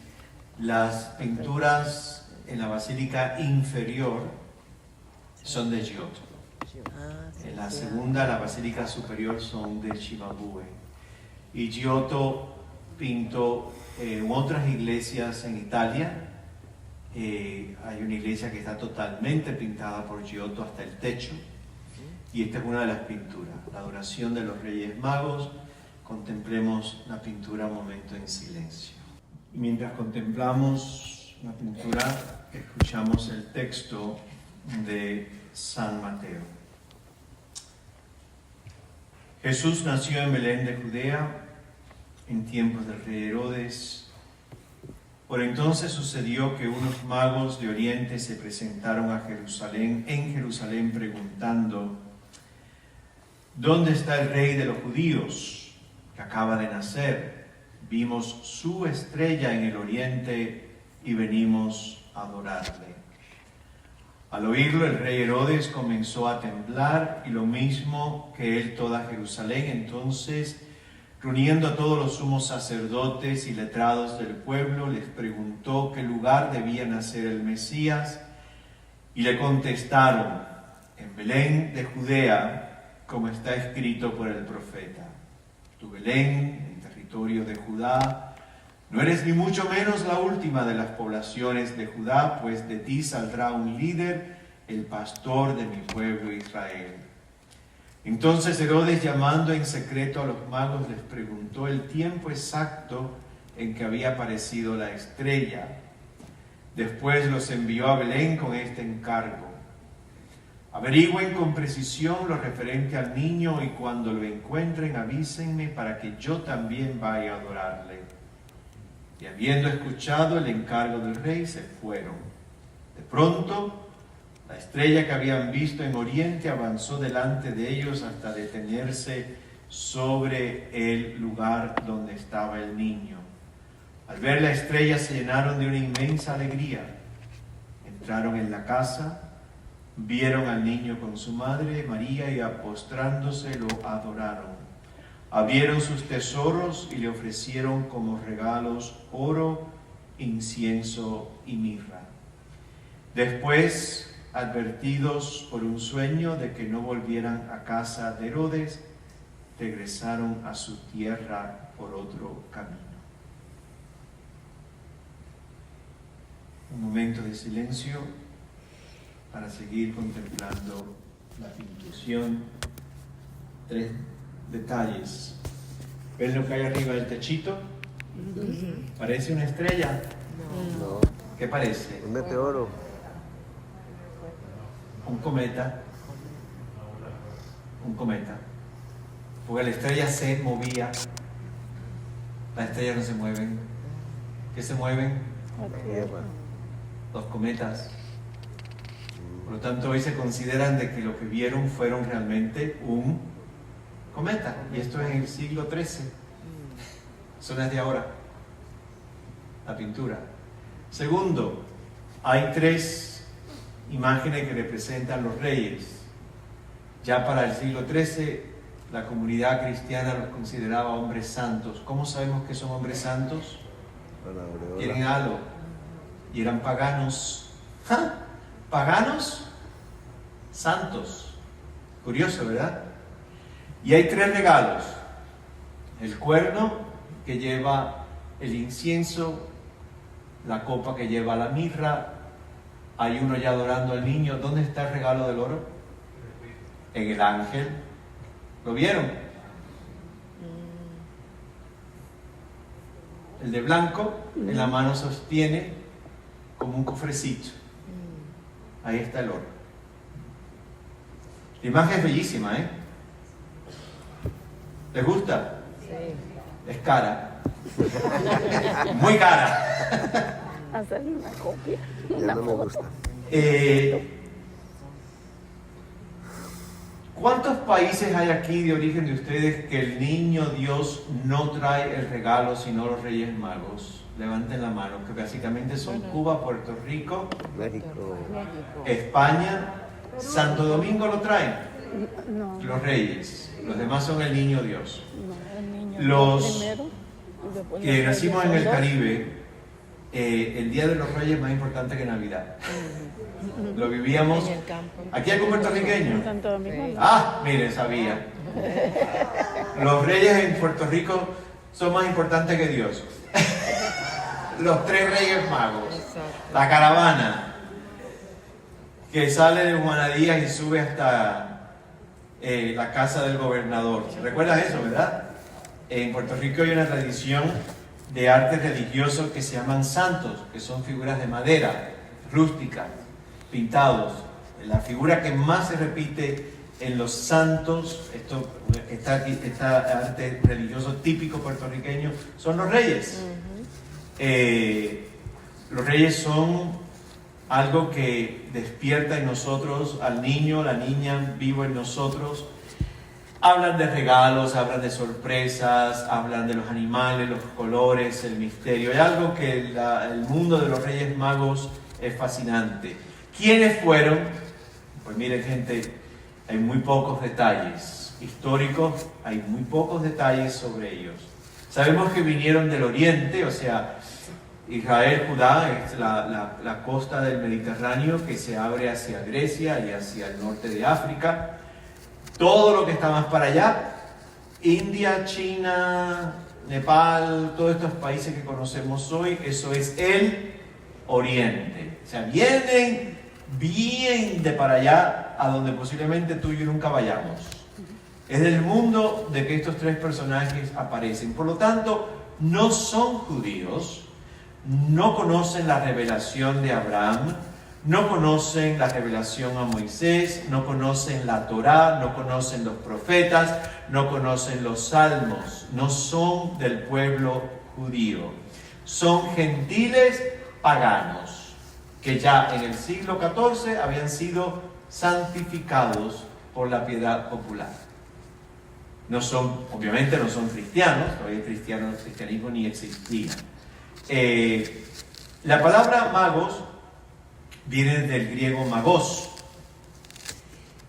las pinturas en la Basílica inferior son de Giotto. En la segunda, la Basílica superior, son de Cimabue. Y Giotto pintó otras iglesias en Italia. Hay una iglesia que está totalmente pintada por Giotto hasta el techo. Y esta es una de las pinturas, la adoración de los Reyes Magos. Contemplemos la pintura un momento en silencio. Y mientras contemplamos la pintura, escuchamos el texto de San Mateo. Jesús nació en Belén de Judea en tiempos del rey Herodes. Por entonces sucedió que unos magos de Oriente se presentaron en Jerusalén preguntando: ¿dónde está el rey de los judíos que acaba de nacer? Vimos su estrella en el oriente y venimos a adorarle. Al oírlo, el rey Herodes comenzó a temblar, y lo mismo que él toda Jerusalén. Entonces, reuniendo a todos los sumos sacerdotes y letrados del pueblo, les preguntó qué lugar debía nacer el Mesías, y le contestaron: en Belén de Judea, como está escrito por el profeta. Tú, Belén, en territorio de Judá, no eres ni mucho menos la última de las poblaciones de Judá, pues de ti saldrá un líder, el pastor de mi pueblo Israel. Entonces Herodes, llamando en secreto a los magos, les preguntó el tiempo exacto en que había aparecido la estrella. Después los envió a Belén con este encargo: averigüen con precisión lo referente al niño, y cuando lo encuentren avísenme para que yo también vaya a adorarle. Y habiendo escuchado el encargo del rey, se fueron. De pronto, la estrella que habían visto en oriente avanzó delante de ellos hasta detenerse sobre el lugar donde estaba el niño. Al ver la estrella se llenaron de una inmensa alegría. Entraron en la casa, vieron al niño con su madre María y postrándose lo adoraron. Abrieron sus tesoros y le ofrecieron como regalos oro, incienso y mirra. Después, advertidos por un sueño de que no volvieran a casa de Herodes, regresaron a su tierra por otro camino. Un momento de silencio para seguir contemplando la pintación. 3 detalles. ¿Ven lo que hay arriba del techito? ¿Parece una estrella? No. ¿Qué parece? Un meteoro. Un cometa. Un cometa. Porque la estrella se movía. Las estrellas no se mueven. ¿Qué se mueven? Tierra. Los cometas. Por lo tanto, hoy se consideran de que lo que vieron fueron realmente un cometa. Y esto es en el siglo XIII. Eso no es de ahora. La pintura. Segundo, hay 3 imágenes que representan los reyes. Ya para el siglo XIII, la comunidad cristiana los consideraba hombres santos. ¿Cómo sabemos que son hombres santos? Tienen halo. Y eran paganos. ¿Ja? ¿Paganos? Santos. Curioso, ¿verdad? Y hay 3 regalos. El cuerno, que lleva el incienso, la copa que lleva la mirra. Hay uno ya adorando al niño. ¿Dónde está el regalo del oro? En el ángel. ¿Lo vieron? El de blanco en la mano sostiene como un cofrecito. Ahí está el oro. La imagen es bellísima, ¿eh? ¿Les gusta? Sí. Es cara. Muy cara. Hacer una copia. Ya no me gusta. ¿Cuántos países hay aquí de origen de ustedes que el niño Dios no trae el regalo sino los Reyes Magos? Levanten la mano, que básicamente son Cuba, Puerto Rico, México. España, Santo Domingo lo traen, No, los Reyes. Los demás son el niño Dios. no, el niño Los primero y después que los nacimos en reyes el son dos. Caribe, el Día de los Reyes es más importante que Navidad. Lo vivíamos. En el campo. ¿Aquí hay algún puertorriqueño? Santo Domingo. Sí. Ah, miren, sabía. Los reyes en Puerto Rico son más importantes que Dios. Los 3 Reyes Magos. Exacto. La caravana que sale de Juana Díaz y sube hasta la casa del gobernador. ¿Recuerdas eso, verdad? En Puerto Rico hay una tradición de arte religioso que se llaman santos, que son figuras de madera, rústicas, pintados. La figura que más se repite en los santos, este arte religioso típico puertorriqueño, son los reyes. Los reyes son algo que despierta en nosotros al niño, la niña vivo en nosotros. Hablan de regalos, hablan de sorpresas, hablan de los animales, los colores, el misterio. Hay algo que el mundo de los Reyes Magos es fascinante. ¿Quiénes fueron? Pues miren, gente, hay muy pocos detalles históricos, hay muy pocos detalles sobre ellos. Sabemos que vinieron del oriente, o sea, Israel, Judá, es la costa del Mediterráneo que se abre hacia Grecia y hacia el norte de África. Todo lo que está más para allá, India, China, Nepal, todos estos países que conocemos hoy, eso es el oriente. O sea, vienen bien de para allá, a donde posiblemente tú y yo nunca vayamos. Es del mundo de que estos 3 personajes aparecen. Por lo tanto, no son judíos, no conocen la revelación de Abraham, no conocen la revelación a Moisés, no conocen la Torá, no conocen los profetas, no conocen los salmos, no son del pueblo judío. Son gentiles paganos que ya en el siglo XIV habían sido santificados por la piedad popular. No son, obviamente no son cristianos, todavía el cristianismo ni existía. La palabra magos viene del griego magos.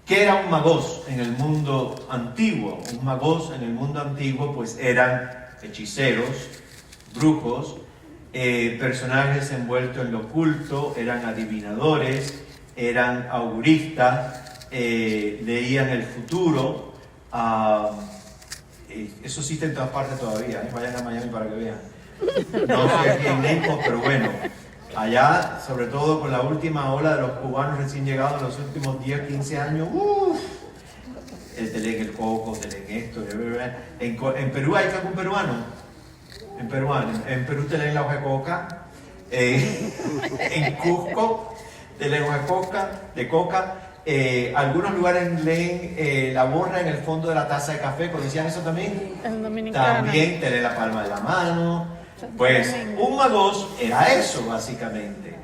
¿Qué era un magos en el mundo antiguo? Un magos en el mundo antiguo pues eran hechiceros, brujos, personajes envueltos en lo oculto, eran adivinadores, eran auguristas, leían el futuro. Eso existe en todas partes todavía, vayan a Miami para que vean. No sé aquí en Naples, pero bueno, allá, sobre todo con la última ola de los cubanos recién llegados en los últimos 10, 15 años, te leen el coco, te leen esto. En Perú hay algún peruano. En Perú te leen la hoja de coca. En Cusco te leen hoja de coca. Algunos lugares leen la borra en el fondo de la taza de café. ¿Conocían eso también? En Dominicana. También te leen la palma de la mano. Pues un magos era eso básicamente.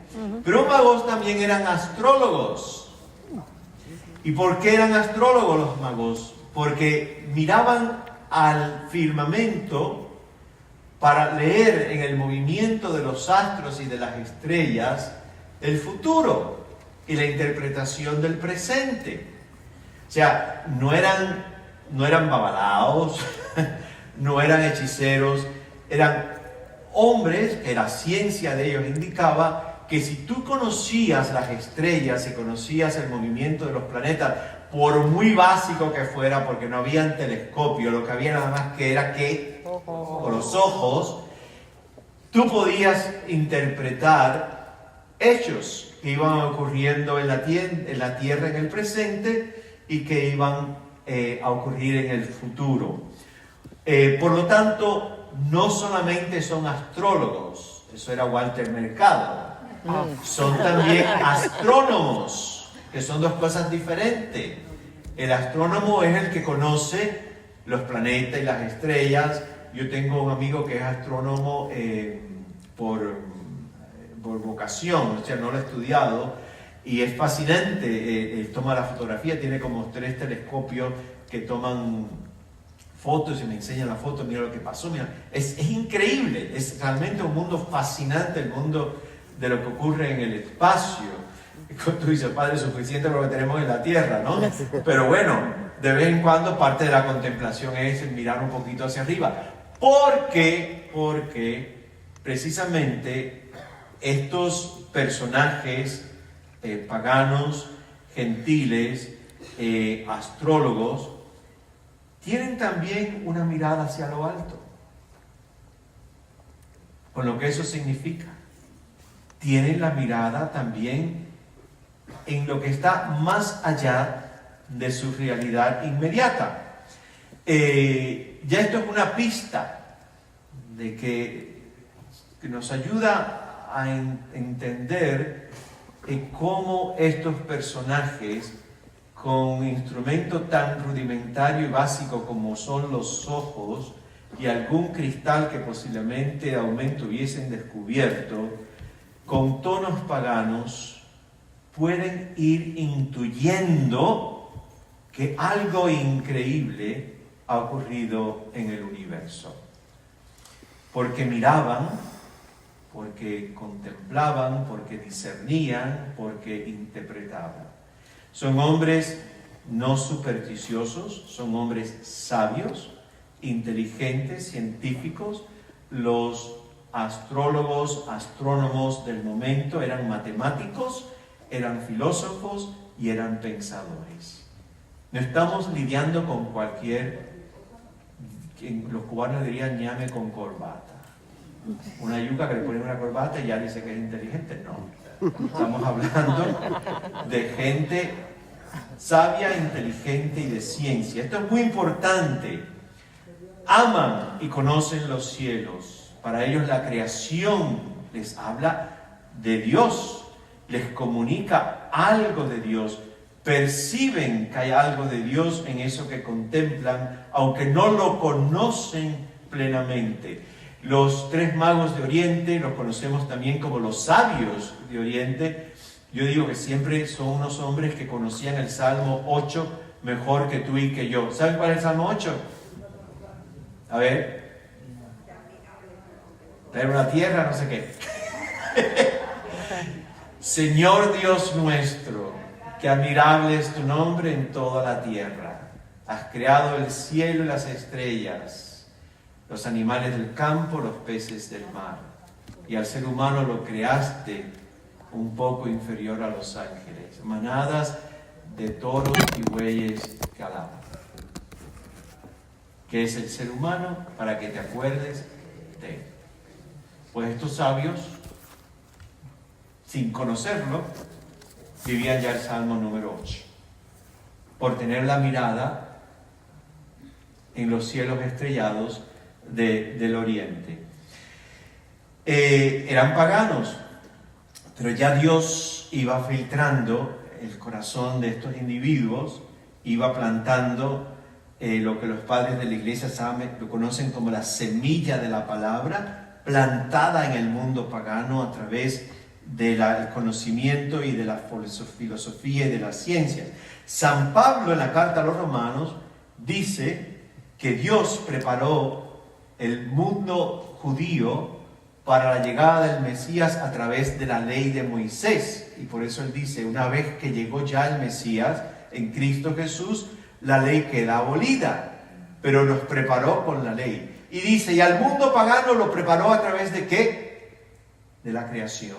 Pero un magos también eran astrólogos. ¿Y por qué eran astrólogos los magos? Porque miraban al firmamento para leer en el movimiento de los astros y de las estrellas el futuro y la interpretación del presente. O sea, no eran babalaos, no eran hechiceros, eran hombres que la ciencia de ellos indicaba que si tú conocías las estrellas y conocías el movimiento de los planetas, por muy básico que fuera, porque no había telescopio, lo que había nada más que era con los ojos, tú podías interpretar hechos que iban ocurriendo en la tierra en el presente y que iban a ocurrir en el futuro. Por lo tanto, no solamente son astrólogos, eso era Walter Mercado, son también astrónomos, que son dos cosas diferentes. El astrónomo es el que conoce los planetas y las estrellas. Yo tengo un amigo que es astrónomo por vocación, o sea, no lo ha estudiado, y es fascinante. Él toma la fotografía, tiene como 3 telescopios que toman fotos y me enseñan la foto, mira lo que pasó, mira. Es increíble, es realmente un mundo fascinante, el mundo de lo que ocurre en el espacio. Como tú dices, Padre, suficiente por lo que tenemos en la Tierra, ¿no? Pero bueno, de vez en cuando parte de la contemplación es el mirar un poquito hacia arriba. Porque precisamente estos personajes paganos, gentiles, astrólogos, tienen también una mirada hacia lo alto, con lo que eso significa. Tienen la mirada también en lo que está más allá de su realidad inmediata. Ya esto es una pista de que nos ayuda a entender cómo estos personajes, con instrumento tan rudimentario y básico como son los ojos y algún cristal que posiblemente de aumento hubiesen descubierto, con tonos paganos pueden ir intuyendo que algo increíble ha ocurrido en el universo. Porque miraban, porque contemplaban, porque discernían, porque interpretaban. Son hombres no supersticiosos, son hombres sabios, inteligentes, científicos. Los astrólogos, astrónomos del momento eran matemáticos, eran filósofos y eran pensadores. No estamos lidiando con cualquier, los cubanos dirían ñame con corbata. Una yuca que le ponen una corbata y ya dice que es inteligente. No. Estamos hablando de gente sabia, inteligente y de ciencia. Esto es muy importante. Aman y conocen los cielos. Para ellos la creación les habla de Dios, les comunica algo de Dios. Perciben que hay algo de Dios en eso que contemplan, aunque no lo conocen plenamente. Los 3 magos de Oriente los conocemos también como los sabios de Oriente. Yo digo que siempre son unos hombres que conocían el Salmo 8 mejor que tú y que yo. ¿Saben cuál es el Salmo 8? A ver. Traer una tierra, no sé qué. Señor Dios nuestro, qué admirable es tu nombre en toda la tierra. Has creado el cielo y las estrellas, los animales del campo, los peces del mar. Y al ser humano lo creaste un poco inferior a los ángeles, manadas de toros y bueyes que alaban. ¿Qué es el ser humano? Para que te acuerdes de él. Pues estos sabios, sin conocerlo, vivían ya el Salmo número 8. Por tener la mirada en los cielos estrellados del oriente. Eran paganos, pero ya Dios iba filtrando el corazón de estos individuos, iba plantando lo que los padres de la iglesia lo conocen como la semilla de la palabra, plantada en el mundo pagano a través del conocimiento y de la filosofía y de las ciencias. San Pablo en la carta a los Romanos dice que Dios preparó el mundo judío para la llegada del Mesías a través de la ley de Moisés. Y por eso él dice, una vez que llegó ya el Mesías en Cristo Jesús, la ley queda abolida, pero nos preparó con la ley. Y dice, y al mundo pagano lo preparó a través de ¿qué? De la creación,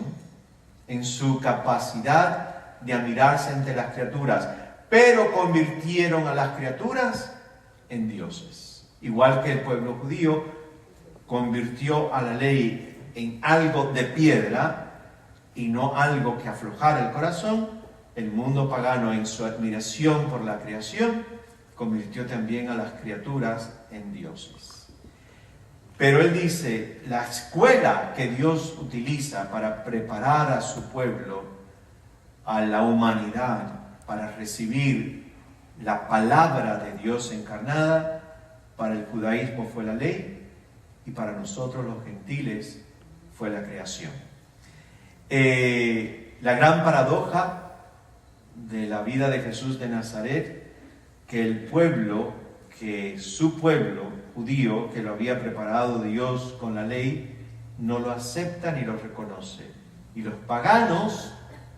en su capacidad de admirarse ante las criaturas, pero convirtieron a las criaturas en dioses. Igual que el pueblo judío convirtió a la ley en algo de piedra y no algo que aflojara el corazón, el mundo pagano en su admiración por la creación convirtió también a las criaturas en dioses. Pero él dice, la escuela que Dios utiliza para preparar a su pueblo, a la humanidad, para recibir la palabra de Dios encarnada, Para el judaísmo fue la ley y para nosotros los gentiles fue la creación. La gran paradoja de la vida de Jesús de Nazaret, que su pueblo judío, que lo había preparado Dios con la ley, no lo acepta ni lo reconoce. Y los paganos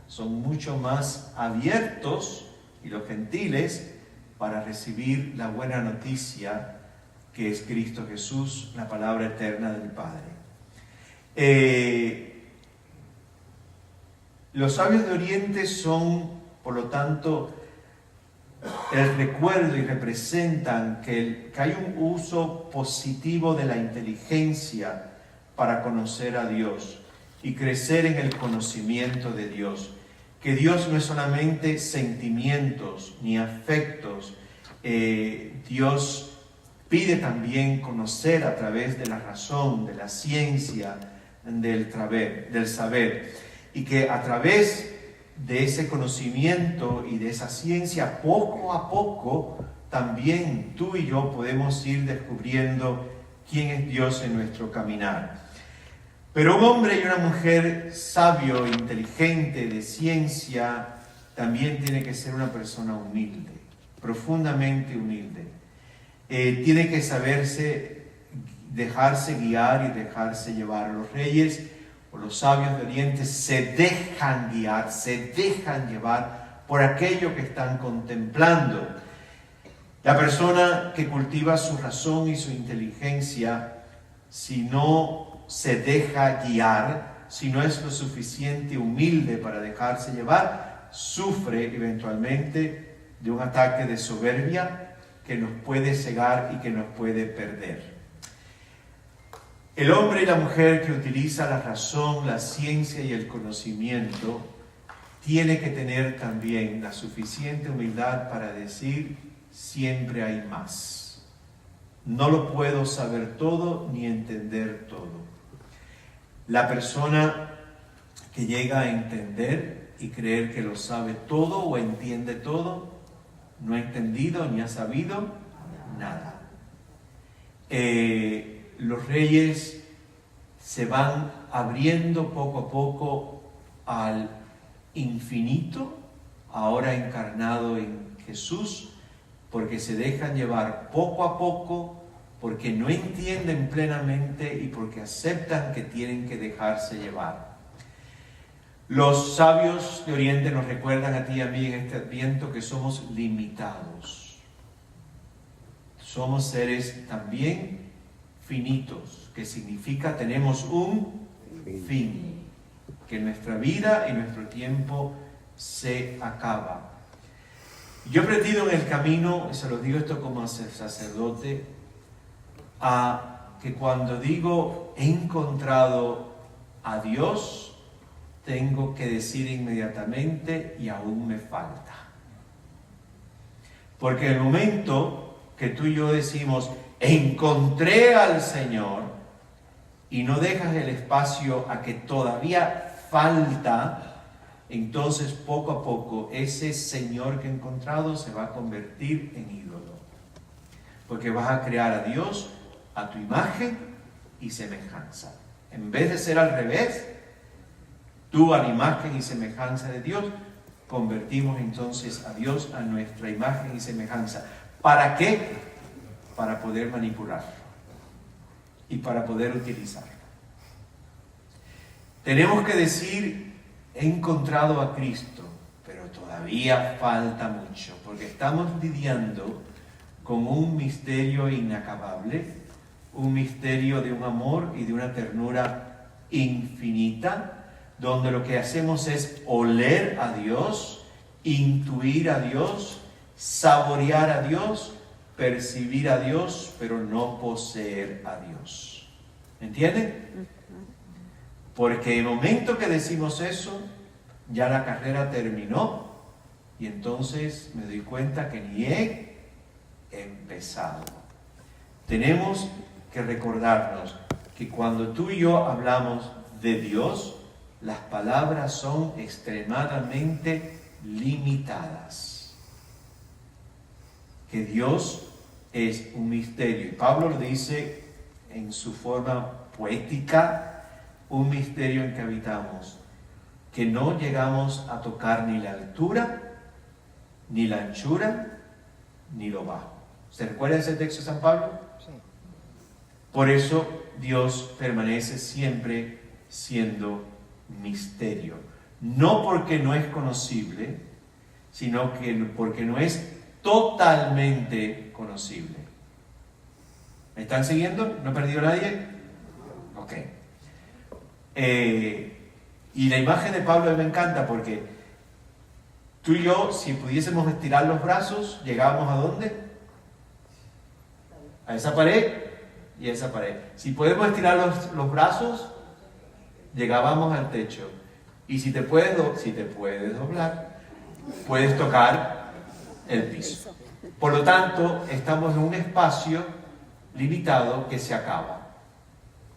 son mucho más abiertos, y los gentiles, para recibir la buena noticia que es Cristo Jesús, la palabra eterna del Padre. Los sabios de Oriente son, por lo tanto, el recuerdo y representan que hay un uso positivo de la inteligencia para conocer a Dios y crecer en el conocimiento de Dios. Que Dios no es solamente sentimientos ni afectos, Dios pide también conocer a través de la razón, de la ciencia, del saber, y que a través de ese conocimiento y de esa ciencia, poco a poco, también tú y yo podemos ir descubriendo quién es Dios en nuestro caminar. Pero un hombre y una mujer sabio, inteligente, de ciencia, también tiene que ser una persona humilde, profundamente humilde. Tiene que dejarse guiar y dejarse llevar. Los reyes o los sabios de Oriente se dejan guiar, se dejan llevar por aquello que están contemplando. La persona que cultiva su razón y su inteligencia, si no se deja guiar, si no es lo suficiente humilde para dejarse llevar, sufre eventualmente de un ataque de soberbia que nos puede cegar y que nos puede perder. El hombre y la mujer que utiliza la razón, la ciencia y el conocimiento tiene que tener también la suficiente humildad para decir: siempre hay más. No lo puedo saber todo ni entender todo. La persona que llega a entender y creer que lo sabe todo o entiende todo, no ha entendido ni ha sabido nada. Los reyes se van abriendo poco a poco al infinito, ahora encarnado en Jesús, porque se dejan llevar poco a poco, porque no entienden plenamente y porque aceptan que tienen que dejarse llevar. Los sabios de Oriente nos recuerdan a ti y a mí en este Adviento que somos limitados. Somos seres también finitos, que significa tenemos un fin, que nuestra vida y nuestro tiempo se acaba. Yo he aprendido en el camino, y se lo digo esto como sacerdote, a que cuando digo he encontrado a Dios, tengo que decir inmediatamente y aún me falta. Porque el momento que tú y yo decimos encontré al Señor y no dejas el espacio a que todavía falta, entonces poco a poco ese Señor que he encontrado se va a convertir en ídolo. Porque vas a crear a Dios a tu imagen y semejanza. En vez de ser al revés, tú a la imagen y semejanza de Dios, convertimos entonces a Dios a nuestra imagen y semejanza. ¿Para qué? Para poder manipularlo y para poder utilizarlo. Tenemos que decir, he encontrado a Cristo, pero todavía falta mucho, porque estamos lidiando con un misterio inacabable, un misterio de un amor y de una ternura infinita, donde lo que hacemos es oler a Dios, intuir a Dios, saborear a Dios, percibir a Dios, pero no poseer a Dios. ¿Entienden? Porque el momento que decimos eso, ya la carrera terminó y entonces me doy cuenta que ni he empezado. Tenemos que recordarnos que cuando tú y yo hablamos de Dios, las palabras son extremadamente limitadas. Que Dios es un misterio. Y Pablo lo dice en su forma poética, un misterio en que habitamos, que no llegamos a tocar ni la altura, ni la anchura, ni lo bajo. ¿Se recuerda ese texto de San Pablo? Sí. Por eso Dios permanece siempre siendo misterio. No porque no es conocible, sino que porque no es totalmente conocible. ¿Me están siguiendo? ¿No he perdido a nadie? Ok. Y la imagen de Pablo a mí me encanta porque tú y yo, si pudiésemos estirar los brazos, llegábamos ¿a dónde? A esa pared y a esa pared. Si podemos estirar los brazos, llegábamos al techo. Y si te puedes doblar, puedes tocar el piso. Por lo tanto, estamos en un espacio limitado que se acaba.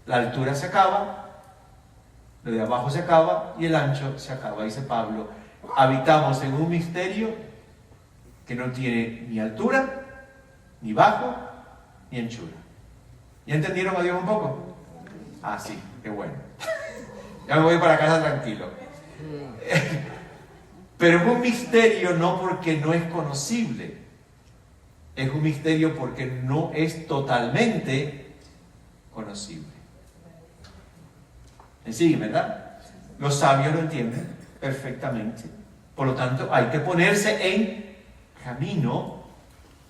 La altura se acaba, lo de abajo se acaba y el ancho se acaba. Dice Pablo, habitamos en un misterio que no tiene ni altura, ni bajo, ni anchura. ¿Ya entendieron a Dios un poco? Ah, sí, qué bueno. Ya me voy para casa tranquilo. Pero es un misterio no porque no es conocible. Es un misterio porque no es totalmente conocible. ¿Me siguen, verdad? Los sabios lo entienden perfectamente. Por lo tanto, hay que ponerse en camino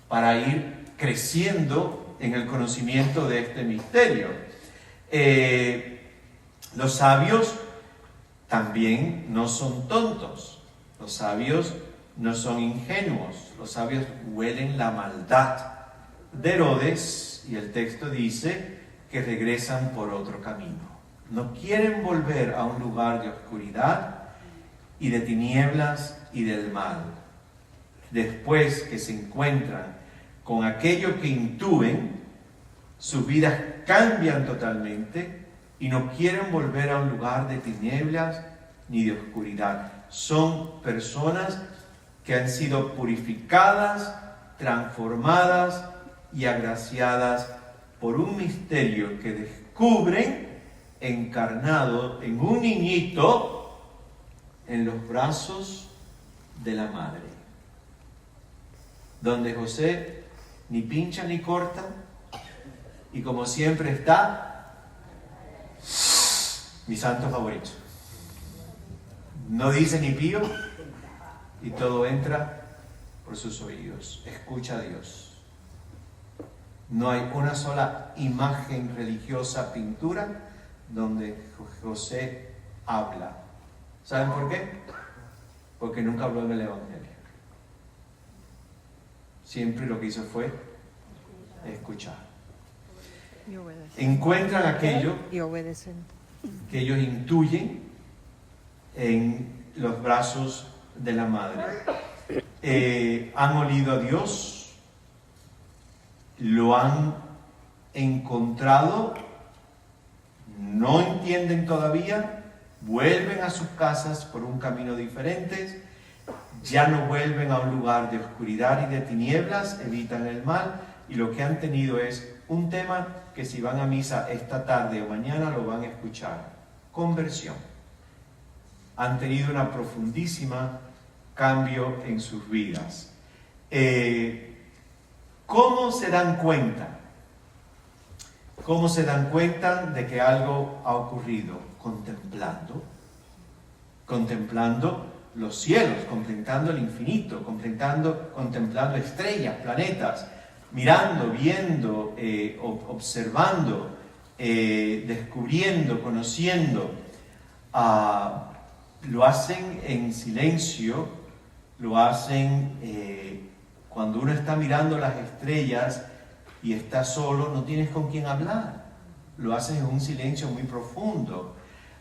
para ir creciendo en el conocimiento de este misterio. Los sabios también no son tontos. Los sabios no son ingenuos. Los sabios huelen la maldad de Herodes y el texto dice que regresan por otro camino. No quieren volver a un lugar de oscuridad y de tinieblas y del mal. Después que se encuentran con aquello que intuyen, sus vidas cambian totalmente y no quieren volver a un lugar de tinieblas ni de oscuridad. Son personas que han sido purificadas, transformadas y agraciadas por un misterio que descubren encarnado en un niñito en los brazos de la madre, donde José ni pincha ni corta y como siempre está mi santo favorito. No dice ni pío y todo entra por sus oídos. Escucha a Dios. No hay una sola imagen religiosa, pintura, donde José habla. ¿Saben por qué? Porque nunca habló en el Evangelio. Siempre lo que hizo fue escuchar. Encuentran aquello Y obedecen. que ellos intuyen en los brazos de la madre. Han olido a Dios, lo han encontrado, no entienden todavía, vuelven a sus casas por un camino diferente, ya no vuelven a un lugar de oscuridad y de tinieblas, evitan el mal, y lo que han tenido es un tema que si van a misa esta tarde o mañana lo van a escuchar: conversión. Han tenido una profundísima cambio en sus vidas. ¿Cómo se dan cuenta? ¿Cómo se dan cuenta de que algo ha ocurrido? Contemplando los cielos, contemplando el infinito, contemplando estrellas, planetas, mirando, viendo, observando, descubriendo, conociendo. Lo hacen en silencio, lo hacen cuando uno está mirando las estrellas y está solo, no tienes con quién hablar. Lo hacen en un silencio muy profundo.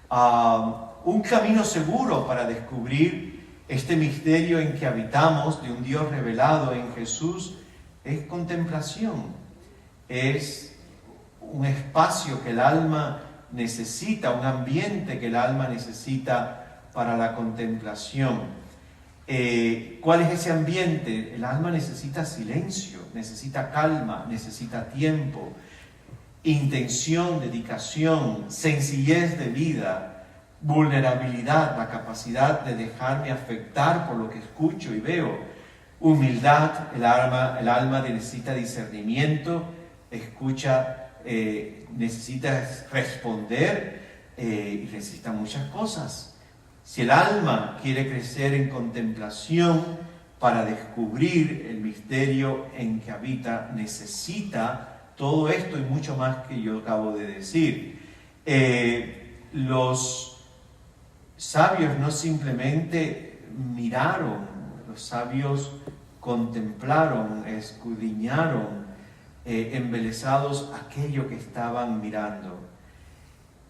Un camino seguro para descubrir este misterio en que habitamos de un Dios revelado en Jesús es contemplación. Es un espacio que el alma necesita, un ambiente que el alma necesita para la contemplación. ¿Cuál es ese ambiente? El alma necesita silencio, necesita calma, necesita tiempo, intención, dedicación, sencillez de vida, vulnerabilidad, la capacidad de dejarme afectar por lo que escucho y veo, humildad. El alma necesita discernimiento, escucha, necesita responder y necesita muchas cosas. Si el alma quiere crecer en contemplación para descubrir el misterio en que habita, necesita todo esto y mucho más que yo acabo de decir. Los sabios no simplemente miraron, los sabios contemplaron, escudriñaron, embelesados aquello que estaban mirando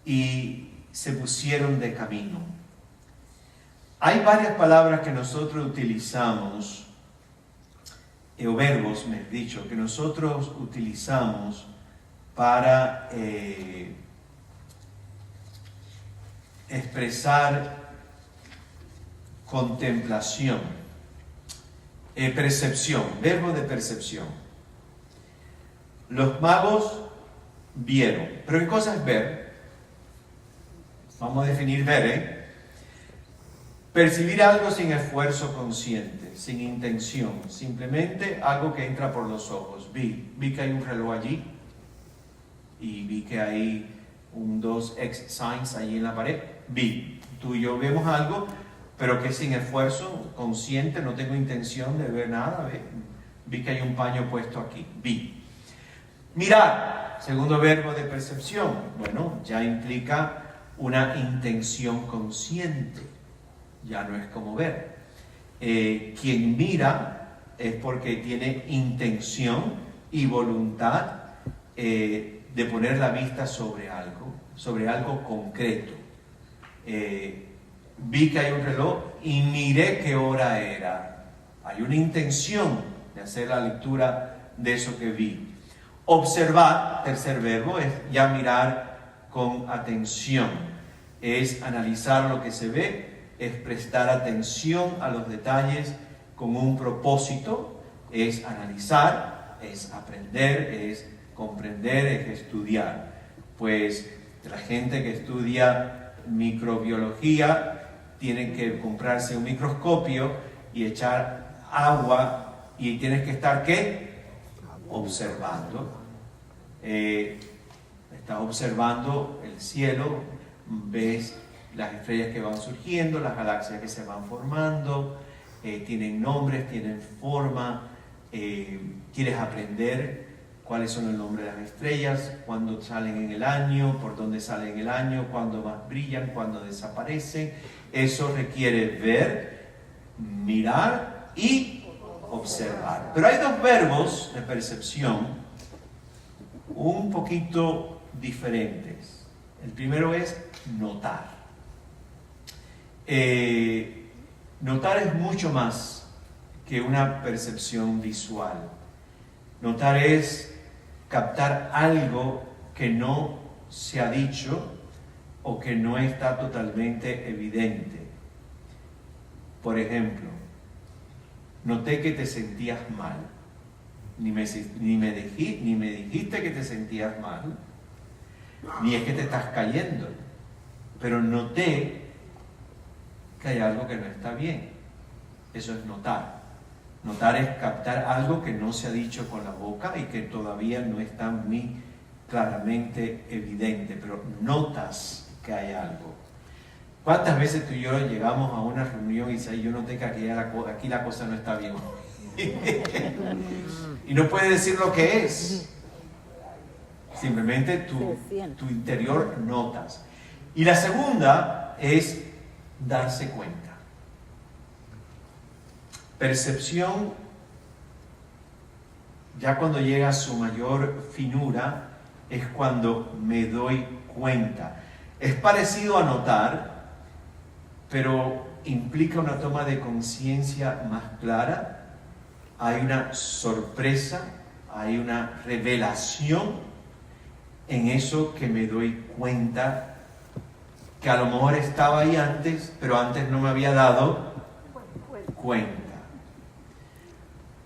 y se pusieron de camino. Hay varias palabras que nosotros utilizamos, o verbos, me he dicho, que nosotros utilizamos para expresar contemplación, percepción, verbo de percepción. Los magos vieron, pero ¿qué cosa es ver? Vamos a definir ver, Percibir algo sin esfuerzo consciente, sin intención, simplemente algo que entra por los ojos. Vi que hay un reloj allí y vi que hay dos X signs allí en la pared. Tú y yo vemos algo, pero que sin esfuerzo consciente, no tengo intención de ver nada. Vi que hay un paño puesto aquí. Mirar, segundo verbo de percepción. Bueno, ya implica una intención consciente. Ya no es como ver. Quien mira es porque tiene intención y voluntad de poner la vista sobre algo concreto. Vi que hay un reloj y miré qué hora era. Hay una intención de hacer la lectura de eso que vi. Observar, tercer verbo, es ya mirar con atención. Es analizar lo que se ve, es prestar atención a los detalles con un propósito, es analizar, es aprender, es comprender, es estudiar. Pues la gente que estudia microbiología tiene que comprarse un microscopio y echar agua y tienes que estar ¿qué? Observando. Estás observando el cielo, ves las estrellas que van surgiendo, las galaxias que se van formando, tienen nombres, tienen forma, quieres aprender cuáles son el nombre de las estrellas, cuándo salen en el año, por dónde salen en el año, cuándo más brillan, cuándo desaparecen. Eso requiere ver, mirar y observar. Pero hay dos verbos de percepción un poquito diferentes. El primero es notar. Notar es mucho más que una percepción visual. Notar es captar algo que no se ha dicho o que no está totalmente evidente. Por ejemplo, noté que te sentías mal. Ni me dijiste que te sentías mal, ni es que te estás cayendo, pero noté que hay algo que no está bien. Eso es notar. Notar es captar algo que no se ha dicho con la boca y que todavía no está muy claramente evidente, pero notas que hay algo. ¿Cuántas veces tú y yo llegamos a una reunión y dices, yo noté que aquí la cosa no está bien? Y no puedes decir lo que es. Simplemente tu interior notas. Y la segunda es darse cuenta. Percepción, ya cuando llega a su mayor finura, es cuando me doy cuenta. Es parecido a notar, pero implica una toma de conciencia más clara. Hay una sorpresa, hay una revelación en eso que me doy cuenta, que a lo mejor estaba ahí antes, pero antes no me había dado cuenta.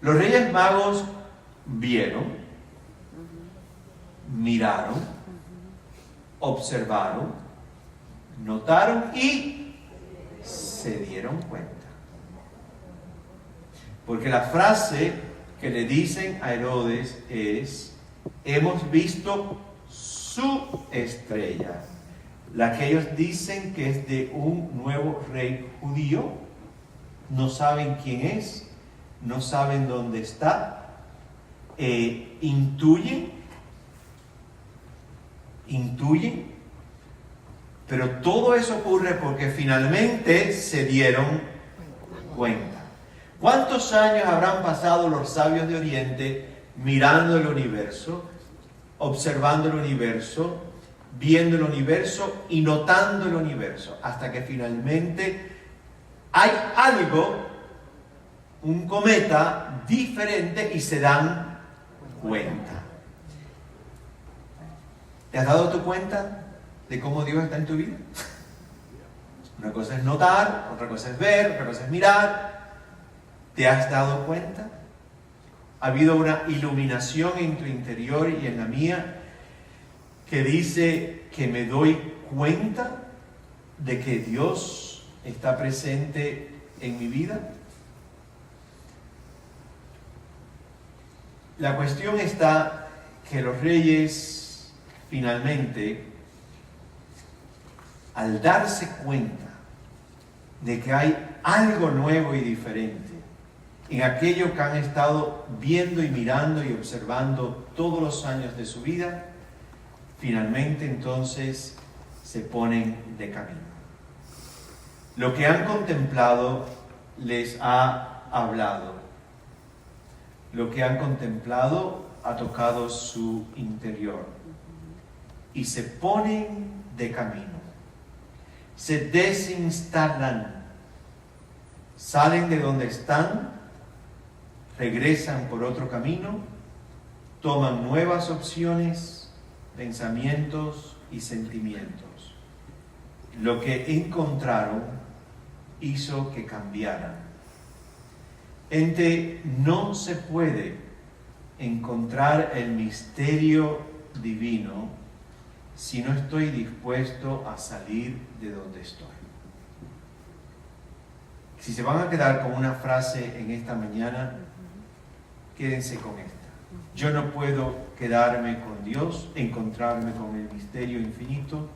Los Reyes Magos vieron, miraron, observaron, notaron y se dieron cuenta. Porque la frase que le dicen a Herodes es: hemos visto su estrella, la que ellos dicen que es de un nuevo rey judío. No saben quién es, no saben dónde está, intuyen, pero todo eso ocurre porque finalmente se dieron cuenta. ¿Cuántos años habrán pasado los sabios de Oriente mirando el universo, observando el universo, viendo el universo y notando el universo, hasta que finalmente hay algo, un cometa diferente, y se dan cuenta? ¿Te has dado tu cuenta de cómo Dios está en tu vida? Una cosa es notar, otra cosa es ver, otra cosa es mirar. ¿Te has dado cuenta? Ha habido una iluminación en tu interior y en la mía que dice que me doy cuenta de que Dios está presente en mi vida. La cuestión está que los reyes finalmente, al darse cuenta de que hay algo nuevo y diferente en aquello que han estado viendo y mirando y observando todos los años de su vida, finalmente entonces se ponen de camino. Lo que han contemplado les ha hablado. Lo que han contemplado ha tocado su interior. Y se ponen de camino. Se desinstalan. Salen de donde están, regresan por otro camino, toman nuevas opciones, pensamientos y sentimientos. Lo que encontraron hizo que cambiaran. No se puede encontrar el misterio divino si no estoy dispuesto a salir de donde estoy. Si se van a quedar con una frase en esta mañana, quédense con esta. Yo no puedo quedarme con Dios, encontrarme con el misterio infinito,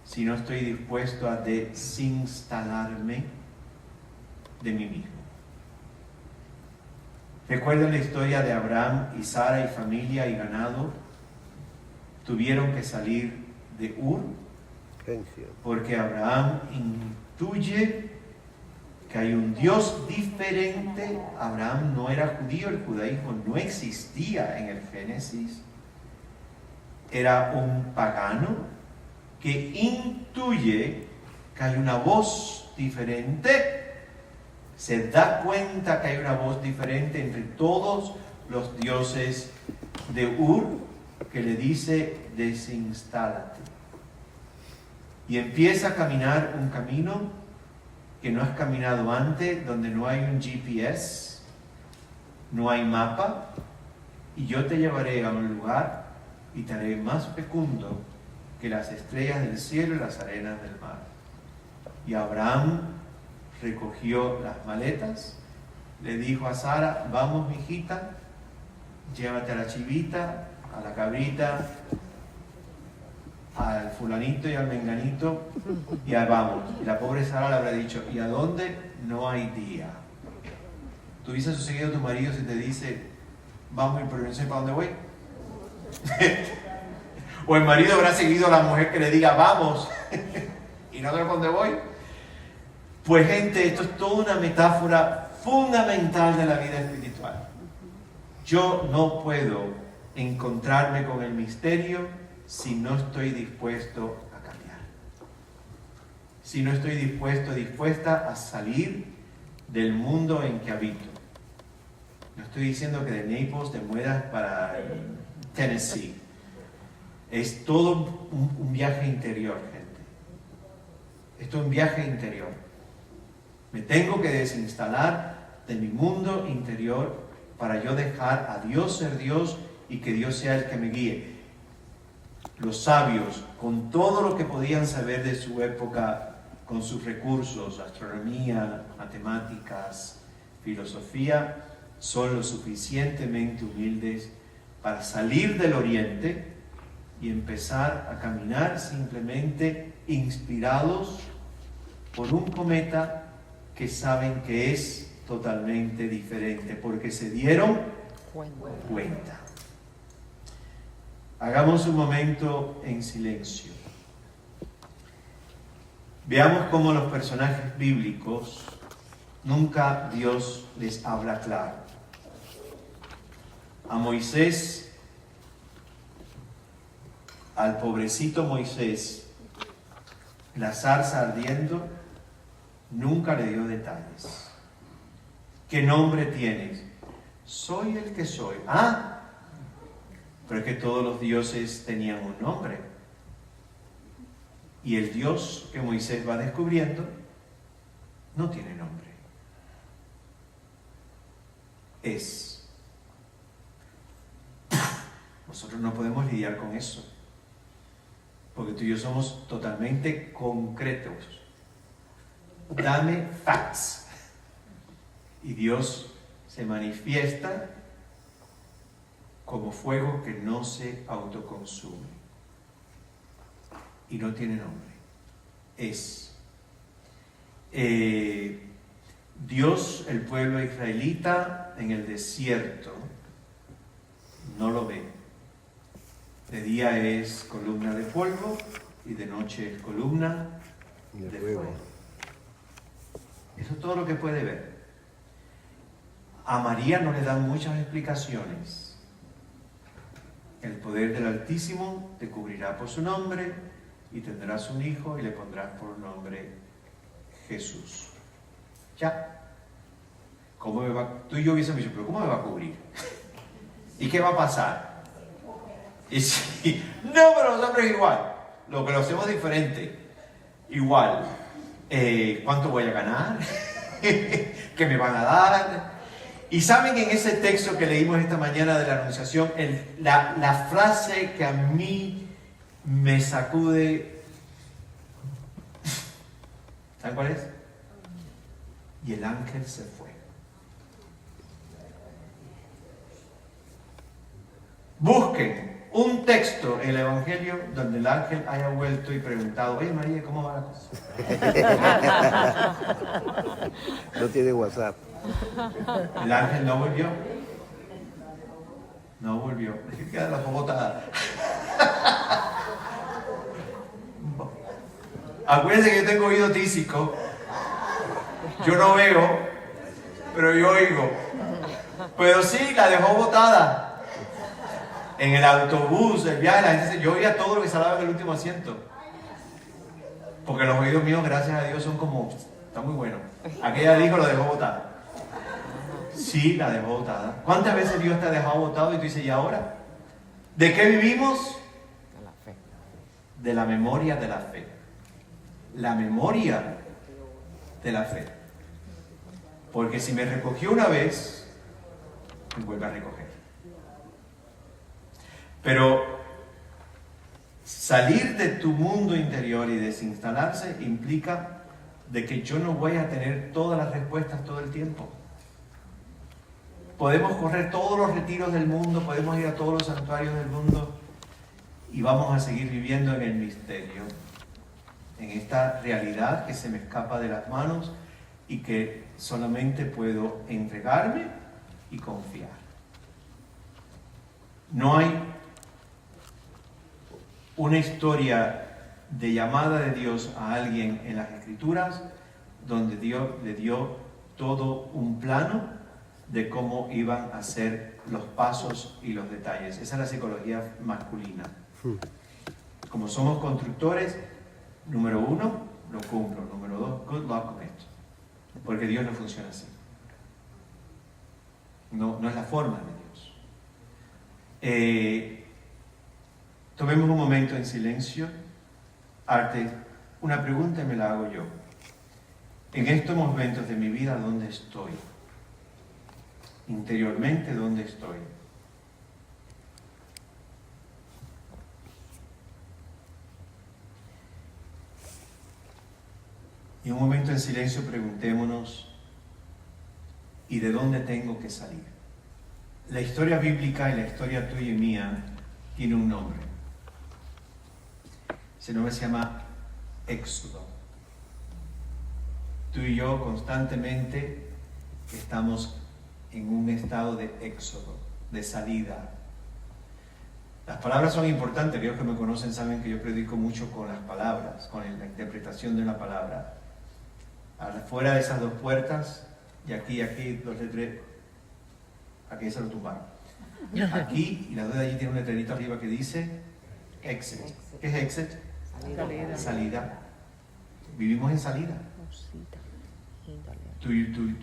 si no estoy dispuesto a desinstalarme de mí mismo. ¿Recuerdan la historia de Abraham y Sara y familia y ganado? Tuvieron que salir de Ur porque Abraham intuye que hay un Dios diferente. Abraham no era judío, el judaísmo no existía en el Génesis. Era un pagano que intuye que hay una voz diferente. Se da cuenta que hay una voz diferente entre todos los dioses de Ur, que le dice: desinstálate. Y empieza a caminar un camino que no has caminado antes, donde no hay un GPS, no hay mapa, y yo te llevaré a un lugar y te haré más fecundo que las estrellas del cielo y las arenas del mar. Y Abraham recogió las maletas, le dijo a Sara: vamos, mijita, llévate a la chivita, a la cabrita, al fulanito y al menganito, y ahí vamos. Y la pobre Sara le habrá dicho: ¿y a dónde? No hay día. ¿Tú hubieses seguido a tu marido si te dice: vamos, pero no sé para dónde voy? O el marido habrá seguido a la mujer que le diga: vamos, y no sé para dónde voy. Pues gente, esto es toda una metáfora fundamental de la vida espiritual. Yo no puedo encontrarme con el misterio si no estoy dispuesto a cambiar. Si no estoy dispuesta a salir del mundo en que habito. No estoy diciendo que de Naples te mueras para Tennessee. Es todo un viaje interior, gente. Esto es un viaje interior. Me tengo que desinstalar de mi mundo interior para yo dejar a Dios ser Dios y que Dios sea el que me guíe. Los sabios, con todo lo que podían saber de su época, con sus recursos, astronomía, matemáticas, filosofía, son lo suficientemente humildes para salir del oriente y empezar a caminar simplemente inspirados por un cometa que saben que es totalmente diferente, porque se dieron cuenta. Hagamos un momento en silencio. Veamos cómo los personajes bíblicos nunca Dios les habla claro. A Moisés, al pobrecito Moisés, la zarza ardiendo, nunca le dio detalles. ¿Qué nombre tienes? Soy el que soy. Pero es que todos los dioses tenían un nombre. Y el Dios que Moisés va descubriendo no tiene nombre. Es. Nosotros no podemos lidiar con eso, porque tú y yo somos totalmente concretos. Dame facts. Y Dios se manifiesta como fuego que no se autoconsume y no tiene nombre. Es. Dios, el pueblo israelita en el desierto, no lo ve. De día es columna de polvo y de noche es columna de fuego. Eso es todo lo que puede ver. A María no le dan muchas explicaciones. El poder del Altísimo te cubrirá por su nombre y tendrás un hijo y le pondrás por nombre Jesús. Ya. ¿Cómo me va? Tú y yo hubiésemos dicho, pero ¿cómo me va a cubrir? ¿Y qué va a pasar? Y si, no, pero los hombres igual. Lo que lo hacemos diferente. Igual. ¿Cuánto voy a ganar? ¿Qué me van a dar? Y saben, en ese texto que leímos esta mañana de la Anunciación, la frase que a mí me sacude, ¿saben cuál es? Y el ángel se fue. Busquen un texto en el Evangelio donde el ángel haya vuelto y preguntado, oye María, ¿cómo va la cosa? No tiene WhatsApp. El ángel no volvió. No volvió. Queda la botada. Acuérdense que yo tengo oído tísico. Yo no veo, pero yo oigo. Pero sí, la dejó botada. En el autobús, el viaje, la gente, yo oía todo lo que se hablaba en el último asiento. Porque los oídos míos, gracias a Dios, son como, está muy bueno. Aquella dijo, lo dejó botada. Sí, la dejó botada. ¿Cuántas veces Dios te ha dejado botado y tú dices, ¿y ahora? ¿De qué vivimos? De la fe. De la memoria de la fe. La memoria de la fe. Porque si me recogió una vez, me vuelve a recoger. Pero salir de tu mundo interior y desinstalarse implica de que yo no voy a tener todas las respuestas todo el tiempo. Podemos correr todos los retiros del mundo, podemos ir a todos los santuarios del mundo y vamos a seguir viviendo en el misterio, en esta realidad que se me escapa de las manos y que solamente puedo entregarme y confiar. No hay una historia de llamada de Dios a alguien en las Escrituras donde Dios le dio todo un plano de cómo iban a ser los pasos y los detalles. Esa es la psicología masculina. Como somos constructores, número 1, lo cumplo. Número 2, good luck con esto. Porque Dios no funciona así. No es la forma de Dios. Tomemos un momento en silencio. Arte, una pregunta me la hago yo. En estos momentos de mi vida, ¿dónde estoy? interiormente dónde estoy. Y un momento en silencio preguntémonos, ¿y de dónde tengo que salir? La historia bíblica y la historia tuya y mía tiene un nombre. Ese nombre se llama Éxodo. Tú y yo constantemente estamos en un estado de éxodo, de salida. Las palabras son importantes. Aquellos que me conocen saben que yo predico mucho con las palabras, con la interpretación de la palabra. Fuera de esas dos puertas, y aquí, dos letreros, aquí se lo tumbaron. Aquí, y la dos de allí tiene un letrerito arriba que dice exit. ¿Qué es exit? Salida. Salida. Vivimos en salida. Tu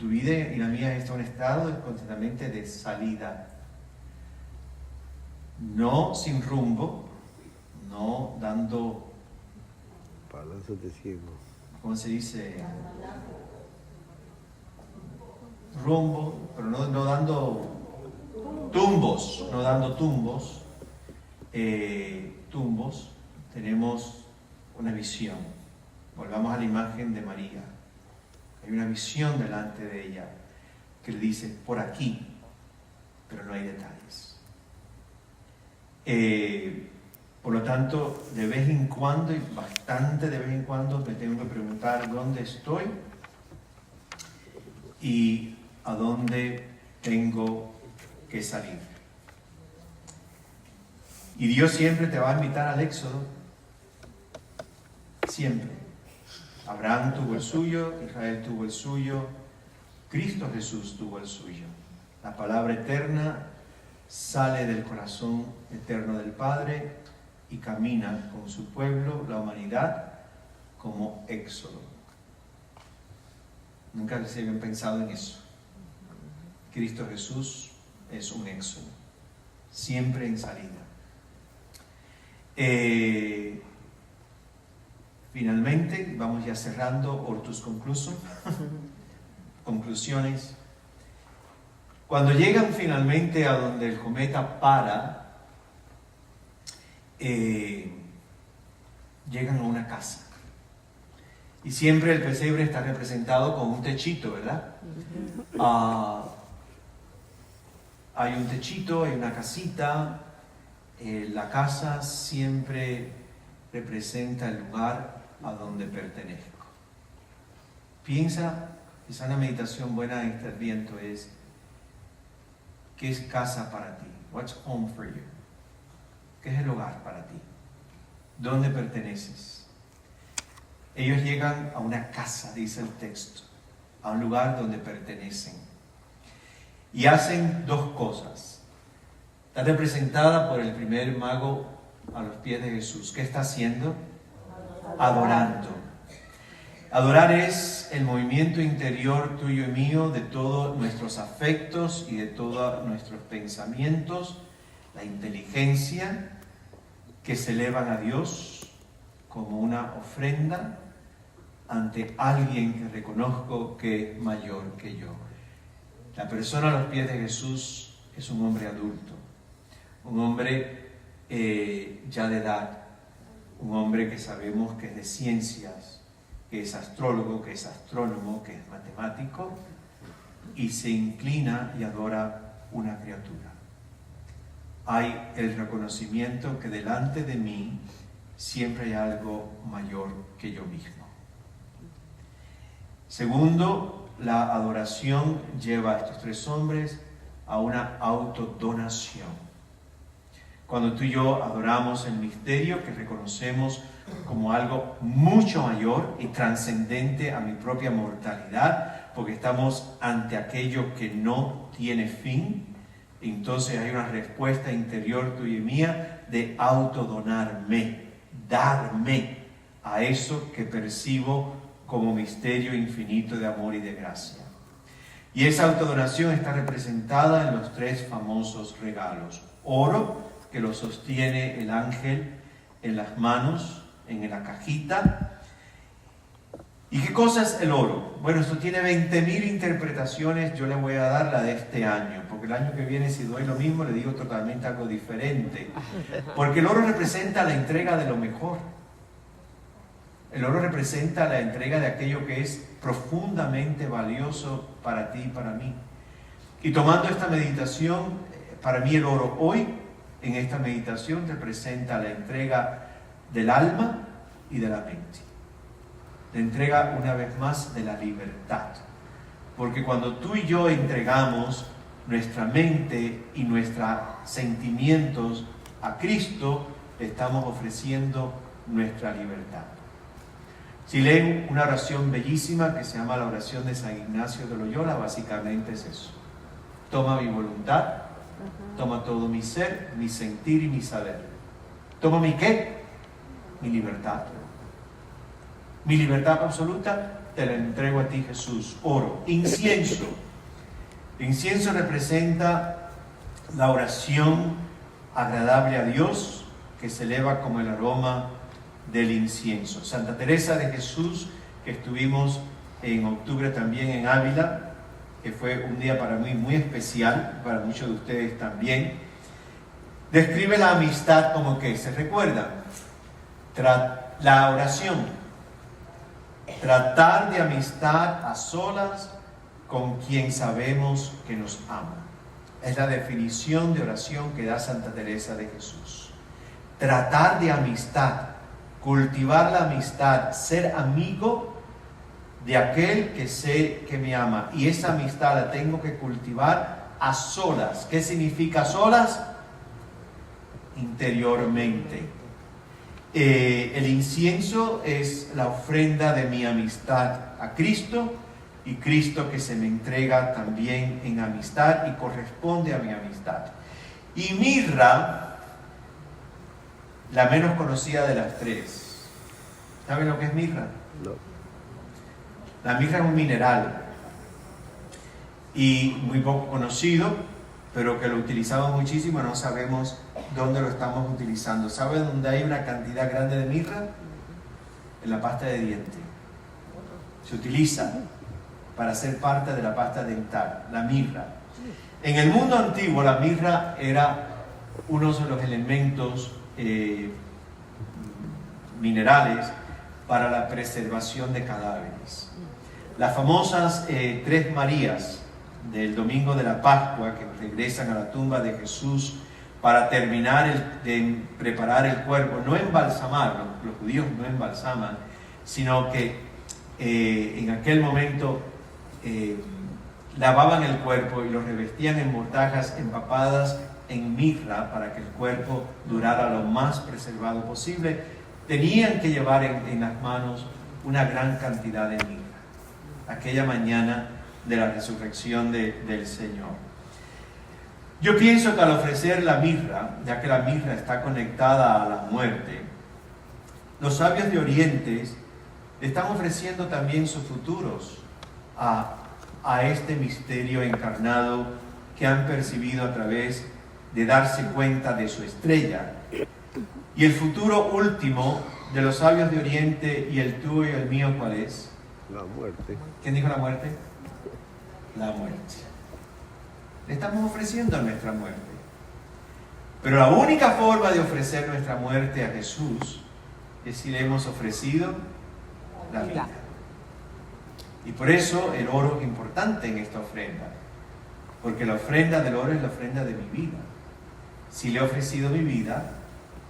vida y la mía está en un estado constantemente de salida. No sin rumbo, no dando, Palazos de ciego. ¿cómo se dice? Rumbo, pero no dando tumbos, no dando tumbos. Tenemos una visión. Volvamos a la imagen de María. Hay una visión delante de ella que le dice, por aquí, pero no hay detalles. Por lo tanto, de vez en cuando, y bastante de vez en cuando, me tengo que preguntar dónde estoy y a dónde tengo que salir. Y Dios siempre te va a invitar al éxodo, siempre. Abraham tuvo el suyo, Israel tuvo el suyo, Cristo Jesús tuvo el suyo. La palabra eterna sale del corazón eterno del Padre y camina con su pueblo, la humanidad, como éxodo. Nunca se habían pensado en eso. Cristo Jesús es un éxodo, siempre en salida. Finalmente, vamos ya cerrando por tus conclusiones. Cuando llegan finalmente a donde el cometa para, llegan a una casa. Y siempre el pesebre está representado con un techito, ¿verdad? Hay un techito, hay una casita. La casa siempre representa el lugar a donde pertenezco. Piensa, quizá una meditación buena en este Adviento es, ¿qué es casa para ti? What's home for you? ¿Qué es el hogar para ti? ¿Dónde perteneces? Ellos llegan a una casa, dice el texto, a un lugar donde pertenecen. Y hacen dos cosas. Está representada por el primer mago a los pies de Jesús. ¿Qué está haciendo? Adorando. Adorar es el movimiento interior tuyo y mío de todos nuestros afectos y de todos nuestros pensamientos, la inteligencia que se elevan a Dios como una ofrenda ante alguien que reconozco que es mayor que yo. La persona a los pies de Jesús es un hombre adulto, un hombre ya de edad, un hombre que sabemos que es de ciencias, que es astrólogo, que es astrónomo, que es matemático, y se inclina y adora una criatura. Hay el reconocimiento que delante de mí siempre hay algo mayor que yo mismo. Segundo, la adoración lleva a estos tres hombres a una autodonación. Cuando tú y yo adoramos el misterio que reconocemos como algo mucho mayor y trascendente a mi propia mortalidad, porque estamos ante aquello que no tiene fin, entonces hay una respuesta interior tuya y mía de autodonarme, darme a eso que percibo como misterio infinito de amor y de gracia. Y esa autodonación está representada en los tres famosos regalos. Oro, que lo sostiene el ángel en las manos, en la cajita. ¿Y qué cosa es el oro? Bueno, esto tiene 20.000 interpretaciones. Yo le voy a dar la de este año, porque el año que viene, si doy lo mismo, le digo totalmente algo diferente. Porque el oro representa la entrega de lo mejor. El oro representa la entrega de aquello que es profundamente valioso para ti y para mí. Y tomando esta meditación, para mí el oro hoy, en esta meditación, representa la entrega del alma y de la mente. La entrega una vez más de la libertad. Porque cuando tú y yo entregamos nuestra mente y nuestros sentimientos a Cristo, le estamos ofreciendo nuestra libertad. Si leen una oración bellísima que se llama la oración de San Ignacio de Loyola, básicamente es eso. Toma mi voluntad, toma todo mi ser, mi sentir y mi saber. Toma mi ¿qué? Mi libertad. Mi libertad absoluta te la entrego a ti, Jesús. Oro. Incienso. Incienso representa la oración agradable a Dios que se eleva como el aroma del incienso. Santa Teresa de Jesús, que estuvimos en octubre también en Ávila, que fue un día para mí muy especial, para muchos de ustedes también, describe la amistad como que, ¿se recuerdan? La oración. Tratar de amistad a solas con quien sabemos que nos ama. Es la definición de oración que da Santa Teresa de Jesús. Tratar de amistad, cultivar la amistad, ser amigo de aquel que sé que me ama. Y esa amistad la tengo que cultivar a solas. ¿Qué significa solas? Interiormente. El incienso es la ofrenda de mi amistad a Cristo y Cristo que se me entrega también en amistad y corresponde a mi amistad. Y mirra, la menos conocida de las tres. ¿Saben lo que es mirra? No. La mirra es un mineral y muy poco conocido, pero que lo utilizamos muchísimo, no sabemos dónde lo estamos utilizando. ¿Saben dónde hay una cantidad grande de mirra? En la pasta de diente. Se utiliza para ser parte de la pasta dental, la mirra. En el mundo antiguo la mirra era uno de los elementos minerales para la preservación de cadáveres. Las famosas tres Marías del domingo de la Pascua, que regresan a la tumba de Jesús para terminar de preparar el cuerpo, no embalsamarlo, los judíos no embalsaman, sino que en aquel momento lavaban el cuerpo y lo revestían en mortajas empapadas en mirra para que el cuerpo durara lo más preservado posible. Tenían que llevar en las manos una gran cantidad de mirra aquella mañana de la resurrección del Señor. Yo pienso que al ofrecer la mirra, ya que la mirra está conectada a la muerte, los sabios de Oriente están ofreciendo también sus futuros a este misterio encarnado que han percibido a través de darse cuenta de su estrella. Y el futuro último de los sabios de Oriente y el tuyo y el mío, ¿cuál es? La muerte. ¿Quién dijo la muerte? La muerte. Le estamos ofreciendo nuestra muerte. Pero la única forma de ofrecer nuestra muerte a Jesús es si le hemos ofrecido la vida. Y por eso el oro es importante en esta ofrenda. Porque la ofrenda del oro es la ofrenda de mi vida. Si le he ofrecido mi vida,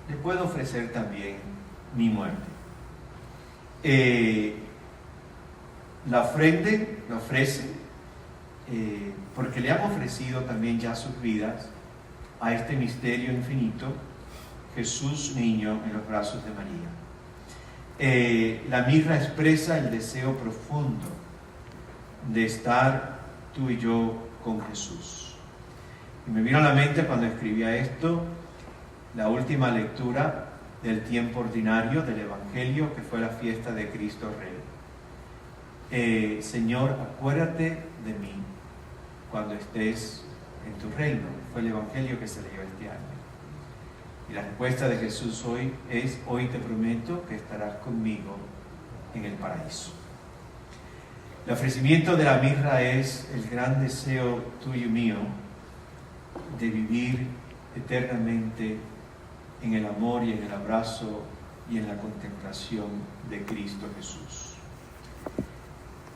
le puedo ofrecer también mi muerte. La ofrece porque le han ofrecido también ya sus vidas a este misterio infinito, Jesús niño en los brazos de María. La mirra expresa el deseo profundo de estar tú y yo con Jesús. Y me vino a la mente cuando escribía esto, la última lectura del tiempo ordinario del Evangelio, que fue la fiesta de Cristo Rey. Señor, acuérdate de mí cuando estés en tu reino. Fue el Evangelio que se leyó este año. Y la respuesta de Jesús hoy es: hoy te prometo que estarás conmigo en el paraíso. El ofrecimiento de la mirra es el gran deseo tuyo y mío de vivir eternamente en el amor y en el abrazo y en la contemplación de Cristo Jesús.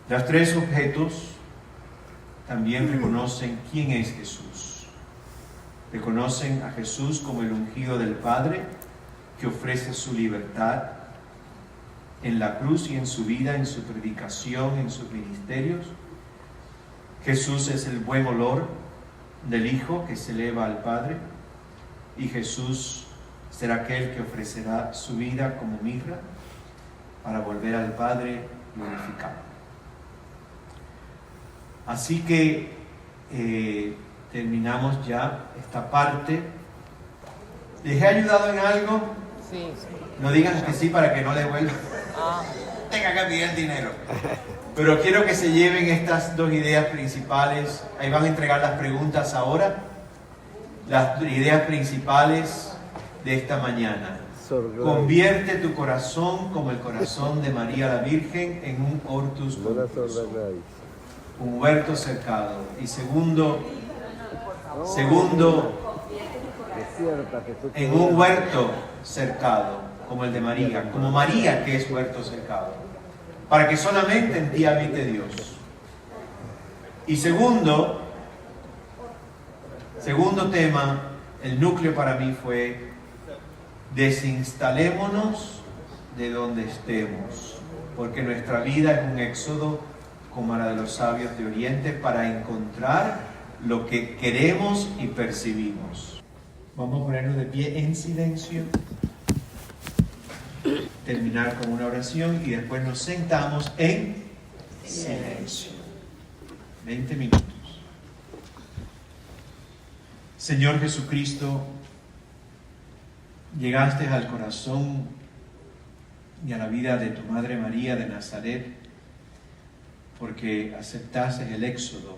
Los tres objetos también reconocen quién es Jesús. Reconocen a Jesús como el ungido del Padre que ofrece su libertad en la cruz y en su vida, en su predicación, en sus ministerios. Jesús es el buen olor del Hijo que se eleva al Padre, y Jesús será aquel que ofrecerá su vida como mirra para volver al Padre glorificado. Así que terminamos ya esta parte. ¿Les he ayudado en algo? Sí. No digan que sí para que no le vuelvan. Tenga que pedir el dinero. Pero quiero que se lleven estas dos ideas principales. Ahí van a entregar las preguntas ahora. Las ideas principales de esta mañana. Convierte tu corazón como el corazón de María la Virgen en un hortus concluso, un huerto cercado. Y segundo, en un huerto cercado, como el de María, como María que es huerto cercado, para que solamente en ti habite Dios. Y segundo tema, el núcleo para mí fue: desinstalémonos de donde estemos, porque nuestra vida es un éxodo como la de los sabios de Oriente para encontrar lo que queremos y percibimos. Vamos a ponernos de pie en silencio, terminar con una oración y después nos sentamos en silencio. 20 minutos. Señor Jesucristo, llegaste al corazón y a la vida de tu Madre María de Nazaret porque aceptaste el éxodo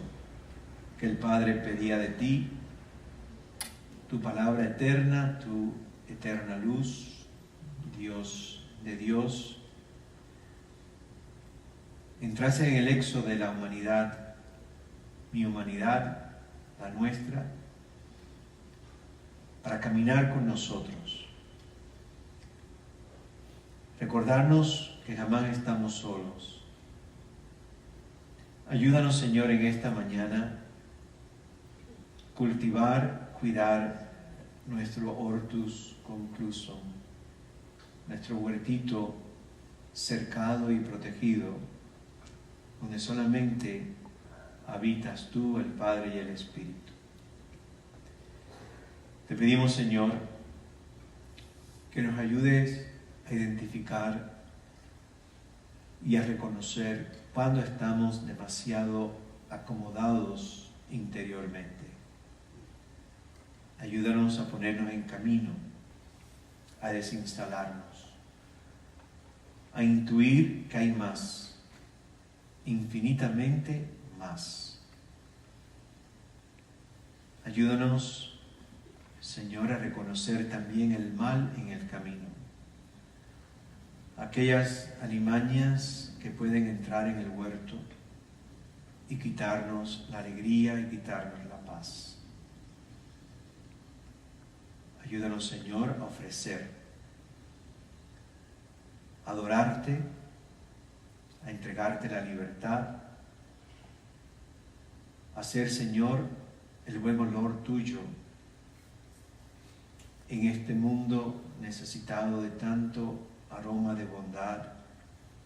que el Padre pedía de ti, tu palabra eterna, tu eterna luz, Dios de Dios. Entraste en el éxodo de la humanidad, mi humanidad, la nuestra, para caminar con nosotros. Recordarnos que jamás estamos solos. Ayúdanos, Señor, en esta mañana cultivar, cuidar nuestro hortus conclusum, nuestro huertito cercado y protegido, donde solamente habitas tú, el Padre y el Espíritu. Te pedimos, Señor, que nos ayudes a identificar y a reconocer cuando estamos demasiado acomodados interiormente. Ayúdanos a ponernos en camino, a desinstalarnos, a intuir que hay más, infinitamente más. Ayúdanos, Señor, a reconocer también el mal en el camino, aquellas alimañas que pueden entrar en el huerto y quitarnos la alegría y quitarnos la paz. Ayúdanos, Señor, a ofrecer, a adorarte, a entregarte la libertad, a ser, Señor, el buen olor tuyo en este mundo necesitado de tanto aroma de bondad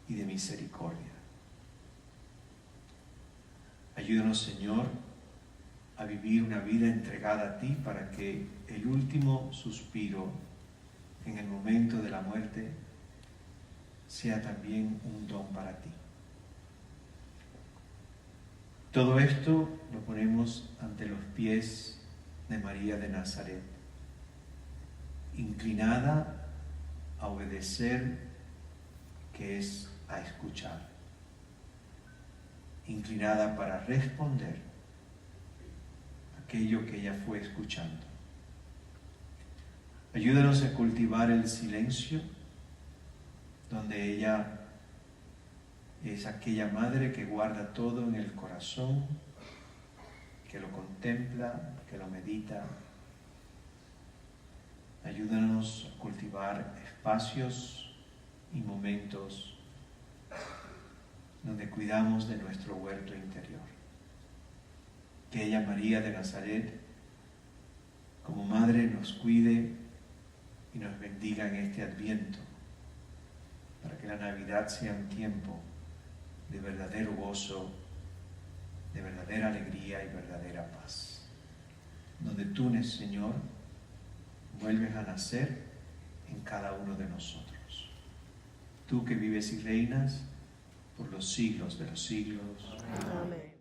y de misericordia. Ayúdanos, Señor, a vivir una vida entregada a ti para que el último suspiro en el momento de la muerte sea también un don para ti. Todo esto lo ponemos ante los pies de María de Nazaret, inclinada a obedecer, que es a escuchar, inclinada para responder aquello que ella fue escuchando. Ayúdanos a cultivar el silencio donde ella Es aquella madre que guarda todo en el corazón, que lo contempla, que lo medita. Ayúdanos a cultivar espacios y momentos donde cuidamos de nuestro huerto interior. Que ella, María de Nazaret, como madre, nos cuide y nos bendiga en este Adviento, para que la Navidad sea un tiempo de verdadero gozo, de verdadera alegría y verdadera paz. Donde tú, Señor, vuelves a nacer en cada uno de nosotros. Tú que vives y reinas por los siglos de los siglos. Amén.